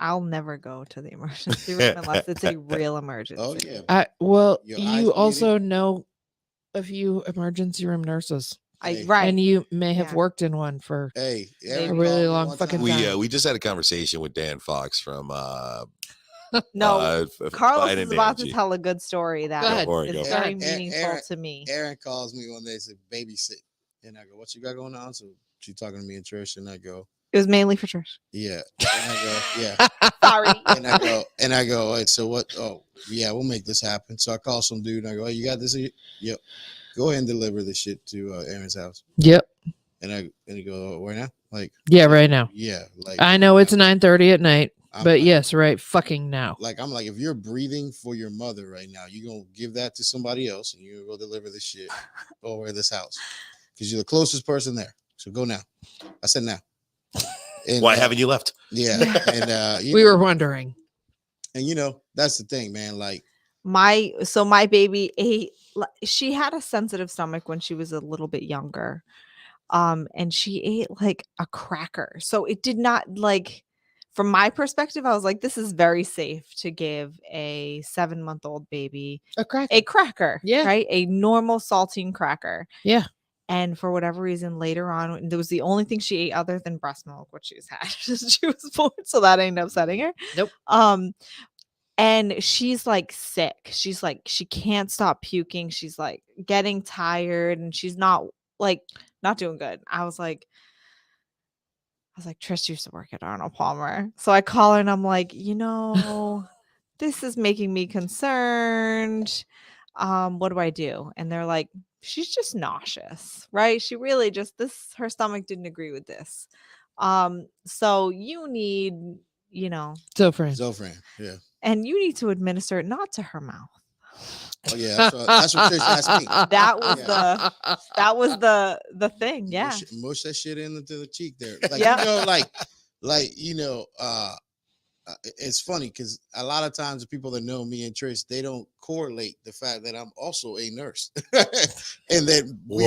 I'll never go to the emergency room unless it's a real emergency. Oh yeah. Well, Your eyes you also know a few emergency room nurses, Right. and you may have Yeah. worked in one for Hey, a Erin really called me long one fucking time. time. We just had a conversation with Dan Fox from No, Carlos Fine is and about to Angie. tell a good story Go ahead. that for it, is go very for it. meaningful to me. Erin calls me one day and said, babysit. And I go, what you got going on? So she talking to me and Trish, and I go, It was mainly for Trish. yeah. And I go, yeah. Sorry. And I go, hey, so what? Oh, yeah, we'll make this happen. So I call some dude and I go, hey, you got this? Yep. Go ahead and deliver this shit to Erin's house. Yep. And he go, where now? Like, Yeah, right now. yeah. Like, I know it's 9:30 at night, I'm but like, yes, right fucking now. Like, I'm like, if you're breathing for your mother right now, you're going to give that to somebody else and you're going to go deliver this shit over this house because you're the closest person there. So go now. I said now. And, Why haven't you left? Yeah. And We were wondering. And that's the thing, man. Like my baby ate. She had a sensitive stomach when she was a little bit younger, and she ate like a cracker. So it did not like. From my perspective, I was like, this is very safe to give a 7-month-old baby A cracker. a cracker. Yeah. Right. A normal saltine cracker. Yeah. And for whatever reason, later on, that was the only thing she ate other than breast milk, which she's had since she was born. So that ended up upsetting her. Nope. And she's like sick. She's like, she can't stop puking. She's like getting tired and she's not doing good. I was like, Trish used to work at Arnold Palmer. So I call her and I'm like, this is making me concerned. What do I do? And they're like, she's just nauseous, right? She really her stomach didn't agree with this. So you need, Zofran. Yeah. And you need to administer it not to her mouth. Oh yeah, that's what Trish asked me. That was the thing. Yeah. Mush that shit into the cheek there. Like, it's funny because a lot of times the people that know me and Trish, they don't correlate the fact that I'm also a nurse. and then we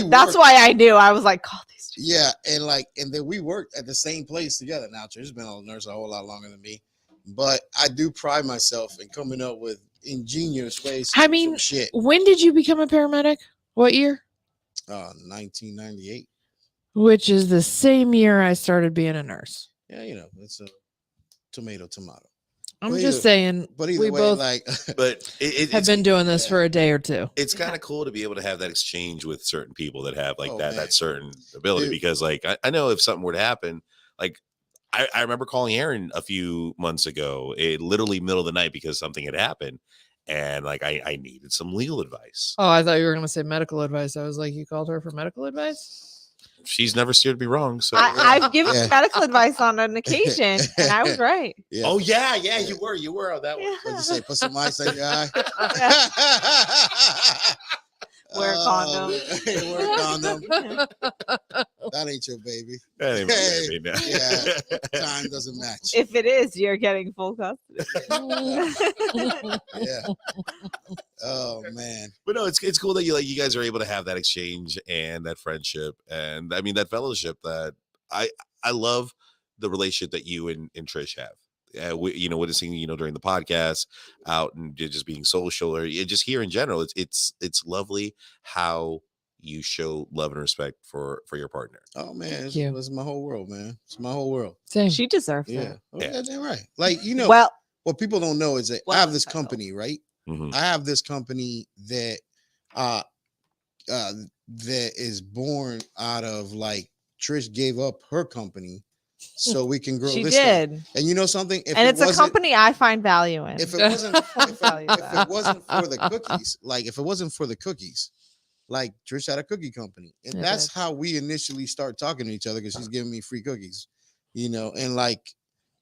That's why I knew. I was like, call these two. Yeah, and then we worked at the same place together. Now Trish has been a nurse a whole lot longer than me. But I do pride myself in coming up with ingenious ways. I mean, shit. When did you become a paramedic? What year? 1998. Which is the same year I started being a nurse. Yeah, it's a tomato. I'm just saying, but either we way, both but have been doing this for a day or two. It's kind of cool to be able to have that exchange with certain people that have like man. that certain ability. Dude. Because like I know if something were to happen, like I remember calling Erin a few months ago, literally middle of the night because something had happened. And like I needed some legal advice. Oh, I thought you were going to say medical advice. I was like, you called her for medical advice? She's never steered me wrong. So I've given medical advice on an occasion, and I was right. Yeah. Oh yeah, you were on that one. What'd you say? Put some ice in your eye. Wear a condom. Wear a condom. That ain't your baby. That ain't my baby. No. Yeah, time doesn't match. If it is, you're getting full custody. Yeah. Oh man. But no, it's cool that you guys are able to have that exchange and that friendship and I mean that fellowship that I love the relationship that you and Trish have. Witnessing during the podcast out and just being social or just here in general, it's lovely how you show love and respect for your partner. Oh man, it's my whole world, man. It's my whole world. Same. She deserves Yeah. it. Oh, yeah, damn right. Like well, what people don't know is that I have this company, right? Mm-hmm. I have this company that that is born out of like Trish gave up her company so we can grow. She this did. thing. And you know something? And it's a company I find value in. If it wasn't if it wasn't for the cookies, like Trish had a cookie company. And that's how we initially start talking to each other because she's giving me free cookies. And like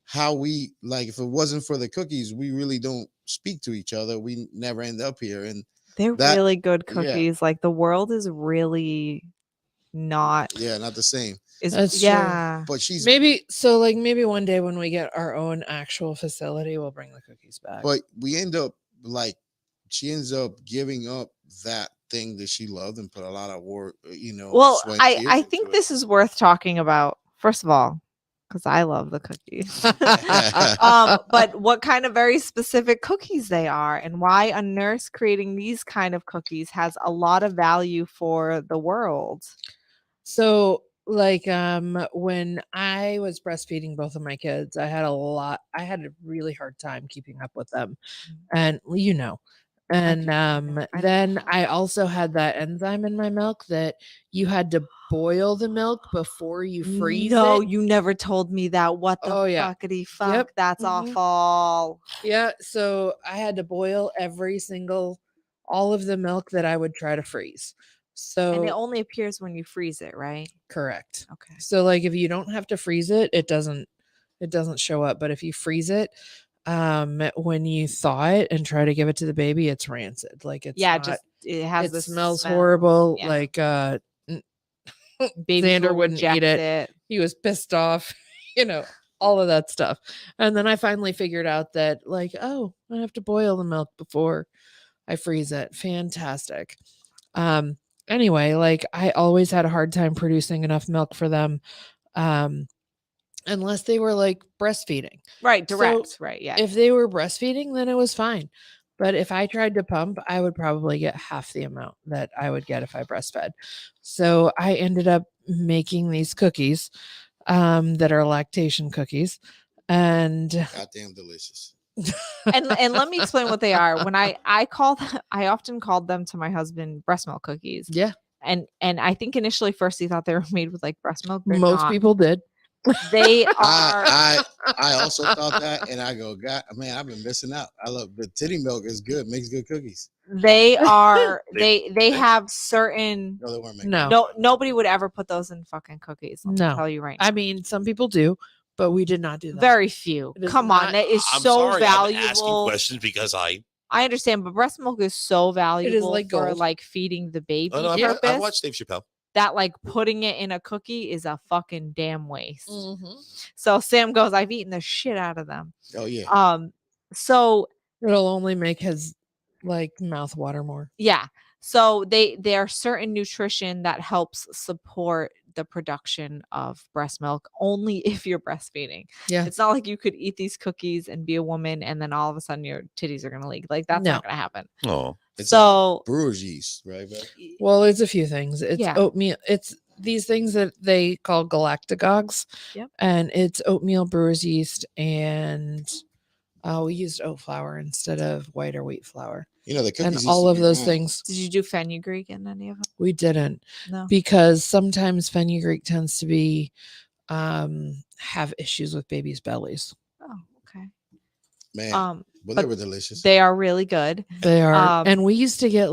how we like if it wasn't for the cookies, we really don't speak to each other. We never end up here. And they're really good cookies. Like the world is really not not the same. That's true. But she's maybe one day when we get our own actual facility, we'll bring the cookies back. But we end up she ends up giving up that thing that she loved and put a lot of work, Well, I think this is worth talking about. First of all, because I love the cookies. But what kind of very specific cookies they are and why a nurse creating these kind of cookies has a lot of value for the world. So like when I was breastfeeding both of my kids, I had a really hard time keeping up with them. And and then I also had that enzyme in my milk that you had to boil the milk before you freeze No, it. you never told me that. What the fuckity fuck? Yep. That's awful. Yeah, so I had to boil all of the milk that I would try to freeze. So And it only appears when you freeze it, right? correct. Okay. So like if you don't have to freeze it, it doesn't show up. But if you freeze it, when you thaw it and try to give it to the baby, it's rancid. Like it's it smells horrible. Yeah. Like Babies Xander will wouldn't eat reject it. He was pissed off, all of that stuff. And then I finally figured out that I have to boil the milk before I freeze it. Fantastic. Anyway, I always had a hard time producing enough milk for them. Unless they were breastfeeding. Right, direct. So right, yeah. If they were breastfeeding, then it was fine. But if I tried to pump, I would probably get half the amount that I would get if I breastfed. So I ended up making these cookies that are lactation cookies. And goddamn delicious. and let me explain what they are. When I often called them to my husband breast milk cookies. Yeah. And I think initially first he thought they were made with breast milk. Most people did. They are. I also thought that, and I go, God, man, I've been missing out. I love the titty milk is good, makes good cookies. They are. they have certain. No, they weren't making. No, nobody would ever put those in fucking cookies. Let me tell you right now. I mean, some people do, but we did not do that. Very few. Come on, that is I'm so sorry, valuable. I'm asking questions because I understand, but breast milk is so valuable for gold. feeding the baby. I watched Dave Chappelle. That putting it in a cookie is a fucking damn waste. Mm-hmm. So Sam goes, I've eaten the shit out of them. Oh yeah. So it'll only make his mouth water more. Yeah. So there are certain nutrition that helps support the production of breast milk only if you're breastfeeding. Yeah. It's not like you could eat these cookies and be a woman and then all of a sudden your titties are gonna leak. That's not gonna happen. Oh. It's so brewer's yeast, right? Well, it's a few things. It's oatmeal. It's these things that they call galactagogues. Yep. And it's oatmeal, brewer's yeast, and we used oat flour instead of white or wheat flour. The cookies and all of those things. Did you do fenugreek in any of them? We didn't. No. Because sometimes fenugreek tends to be have issues with babies' bellies. Oh, okay. Man. Well, they were delicious. They are really good. They are. And we used to get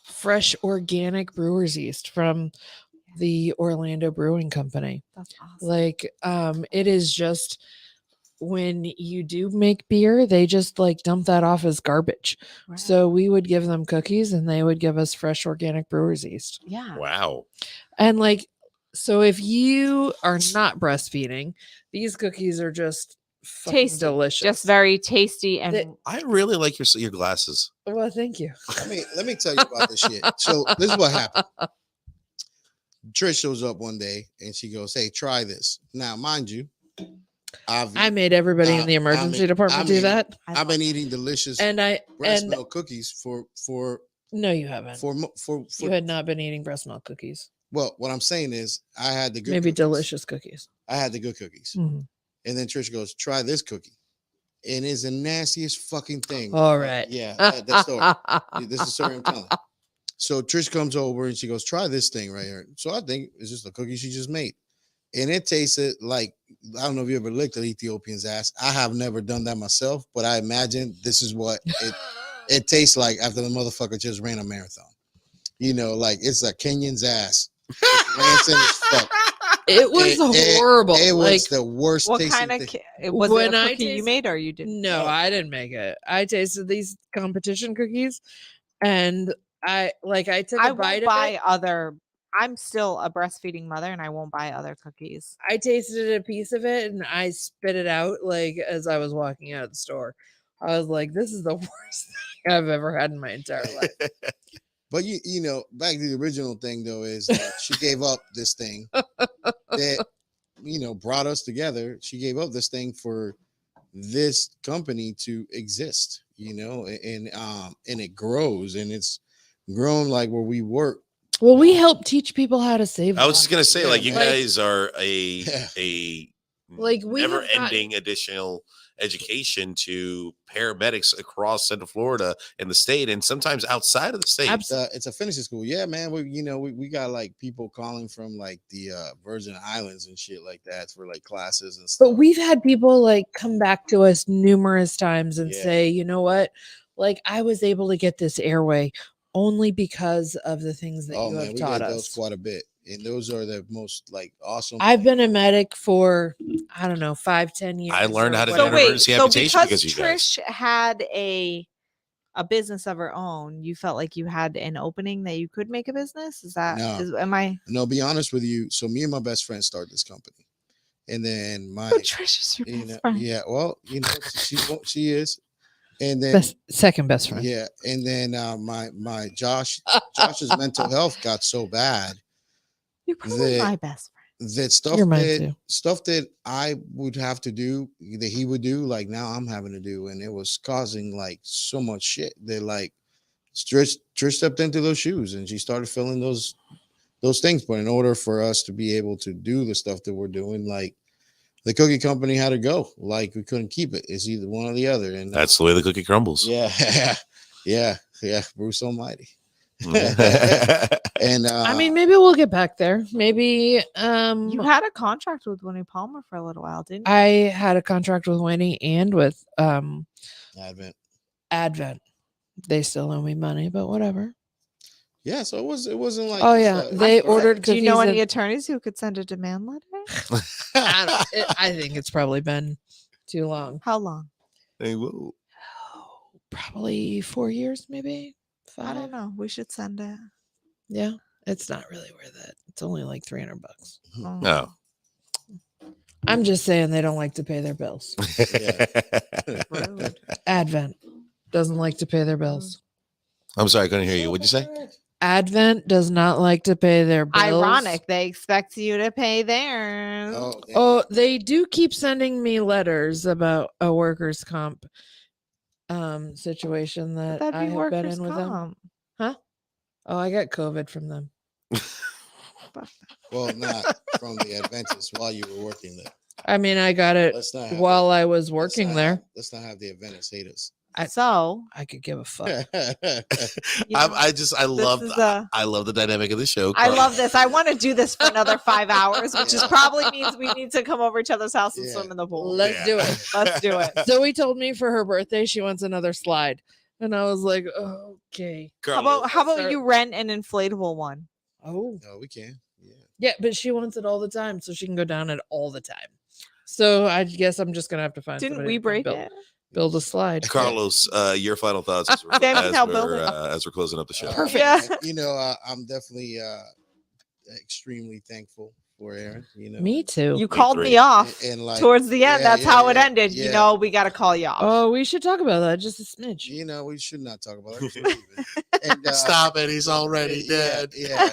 fresh organic brewer's yeast from the Orlando Brewing Company. That's awesome. It is just when you do make beer, they just dump that off as garbage. Right. So we would give them cookies and they would give us fresh organic brewer's yeast. Yeah. Wow. And so if you are not breastfeeding, these cookies are just tasty, delicious, just very tasty. And I really like your glasses. Well, thank you. Let me tell you about this shit. So this is what happened. Trish shows up one day and she goes, "Hey, try this." Now, mind you, I made everybody in the emergency department do that. I've been eating delicious breast milk cookies for. No, you haven't. For you had not been eating breast milk cookies. Well, what I'm saying is, I had the good maybe cookies. Delicious cookies. I had the good cookies. Mm-hmm. And then Trish goes, "Try this cookie." And it's the nastiest fucking thing. All right. Yeah. That's story. This is the story I'm telling. So Trish comes over and she goes, "Try this thing right here." So I think it's just a cookie she just made. And it tasted like, I don't know if you ever licked an Ethiopian's ass. I have never done that myself, but I imagine this is what it tastes like after the motherfucker just ran a marathon. It's a Kenyan's ass. It's rancid as fuck. It was horrible. It was the worst. What kind of was it a cookie you made or you didn't? No, I didn't make it. I tasted these competition cookies, and I took a bite of it. I'm still a breastfeeding mother, and I won't buy other cookies. I tasted a piece of it, and I spit it out as I was walking out of the store. I was like, "This is the worst thing I've ever had in my entire life." But back to the original thing though is she gave up this thing that brought us together. She gave up this thing for this company to exist, and it grows, and it's grown like where we work. Well, we help teach people how to save. I was just gonna say, Yeah, like, you man. guys are Yeah. a Like, we have never-ending additional education to paramedics across Central Florida and the state, and sometimes outside of the state. It's a finishing school. Yeah, man. We got like people calling from like the Virgin Islands and shit like that for like classes and stuff. But we've had people like come back to us numerous times and Yeah. say, you know what? Like, I was able to get this airway only because of the things that you have we taught get those us. quite a bit, and those are the most like awesome. I've been a medic for, I don't know, 5-10 years. I learned how to do So an wait, emergency so amputation because because of you guys. Trish had a business of her own, you felt like you had an opening that you could make a business? Is that No. am I No, be honest with you. So me and my best friend started this company, and then my Trish is your you best know, friend. yeah, well, she is, and then Second best friend. yeah, and then my Josh's mental health got so bad You're probably that my best friend. that stuff You're mine too. that I would have to do that he would do, like now I'm having to do, and it was causing like so much shit that like Trish stepped into those shoes and she started filling those things. But in order for us to be able to do the stuff that we're doing, like the cookie company had to go, like we couldn't keep it. It's either one or the other, and That's the way the cookie crumbles. yeah, Bruce Almighty. And I mean, maybe we'll get back there. Maybe You had a contract with Winnie Palmer for a little while, didn't you? I had a contract with Winnie and with Advent. They still owe me money, but whatever. Yeah, so it wasn't like Oh yeah, they ordered. Do you know cookies any attorneys who could send a demand letter? I think it's probably been too long. How long? Hey, whoa. Probably 4 years, maybe 5. I don't know. We should send it. Yeah, it's not really worth it. It's only like $300. No. I'm just saying they don't like to pay their bills. Rude. Advent doesn't like to pay their bills. I'm sorry, I couldn't hear you. What'd you say? Advent does not like to pay their bills. Ironic. They expect you to pay theirs. Oh, they do keep sending me letters about a workers' comp situation that That'd I be have been workers' in with them. comp. Huh? Oh, I got COVID from them. Well, not from the Adventists while you were working there. I mean, I got it Let's not have while I was working there. Let's not have the Adventists hate us. So I could give a fuck. you know, I love is a- I love the dynamic of the show. I love this. I want to do this for another 5 hours, which is probably means we need to come over each other's house and swim in the pool. Let's do it. Let's do it. Zoe told me for her birthday she wants another slide, and I was like, okay. How about you rent an inflatable one? Oh, No, we can. yeah, but she wants it all the time, so she can go down it all the time. So I guess I'm just gonna have to find. Didn't somebody we to break build, it? Build a slide. Carlos, your final thoughts as we're closing up the show. Perfect. Yeah. I'm definitely extremely thankful for Erin. Me too. You called me off and like towards the end. That's how it ended. yeah. You know, we got to call you off. Oh, we should talk about that just a smidge. We should not talk about it. And, Stop it. He's already dead. Yeah.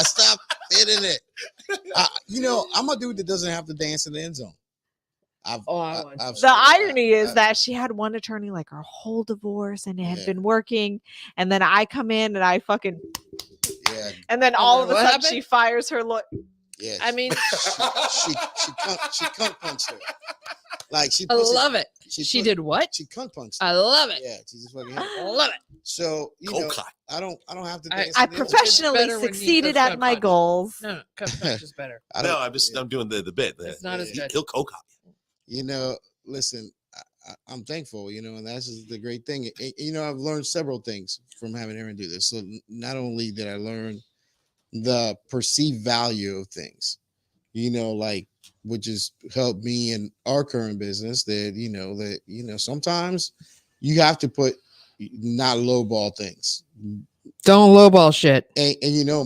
Stop hitting it. I'm a dude that doesn't have to dance in the end zone. The irony is that she had one attorney like her whole divorce and it had been working, and then I come in and I fucking and then all of a sudden she fires her lawyer. Yeah, I mean, she cunt punched her. Like I love it. She did what? She cunt punched. I love it. Yeah, she just fucking. I love it. So I don't have to dance. I professionally succeeded at my goals. No, cunt punch is better. No, I'm doing the bit. It's not as good. He'll coke Listen, I'm thankful, and that's just the great thing. I've learned several things from having Erin do this. So not only did I learn the perceived value of things, like which has helped me in our current business, that sometimes you have to not lowball things. Don't lowball shit. And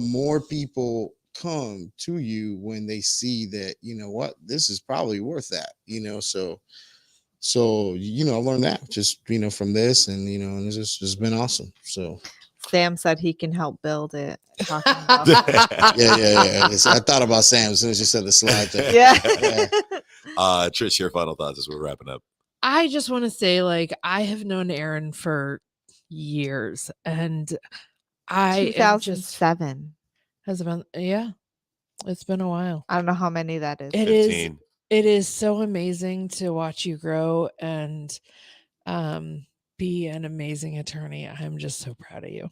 more people come to you when they see that, what, this is probably worth that, so I learned that just from this, and and it's just been awesome. So Sam said he can help build it. Talking about Yeah. I thought about Sam as soon as you said the slide thing. yeah. Trish, your final thoughts as we're wrapping up. I just want to say, like, I have known Erin for years, and I am just 2007. has been it's been a while. I don't know how many that is. It is so amazing to watch you grow and be an amazing attorney. I'm just so proud of you.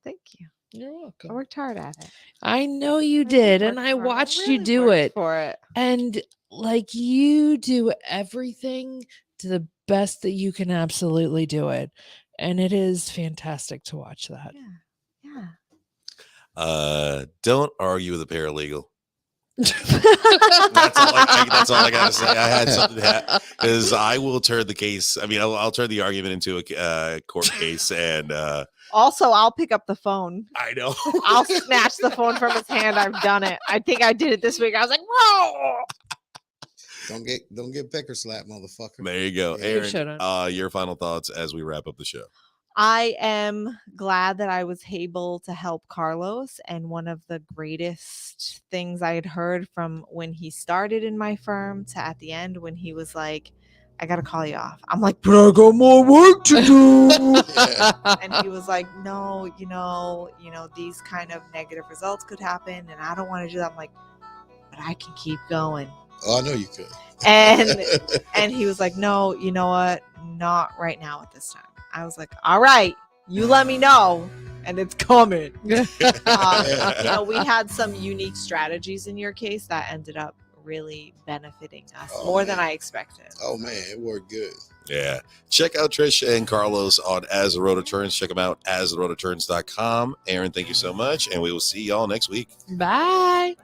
Thank you. You're welcome. I worked hard at it. I know you did, and I watched you do it for it. And like, you do everything to the best that you can absolutely do it, and it is fantastic to watch that. Yeah. Don't argue with a paralegal. That's all I gotta say. I had something because I will turn the case. I mean, I'll turn the argument into a court case, and also I'll pick up the phone. I know I'll snatch the phone from his hand. I've done it. I think I did it this week. I was like, whoa. Don't get pecker slap, motherfucker. There you go, Yeah. Erin. Your final thoughts as we wrap up the show. I am glad that I was able to help Carlos. And one of the greatest things I had heard from when he started in my firm to at the end, when he was like, I got to call you off. I'm like, but I got more work to do. And he was like, no, you know, these kind of negative results could happen. And I don't want to do that. I'm like, but I can keep going. Oh, I know you could. And he was like, no, you know what? Not right now at this time. I was like, all right, you let me know, and it's coming. We had some unique strategies in your case that ended up really benefiting us more than I expected. Oh man, it worked good. Yeah. Check out Trish and Carlos on As the Road Returns. Check them out, astheroadreturns.com. Erin, thank you so much, and we will see y'all next week. Bye.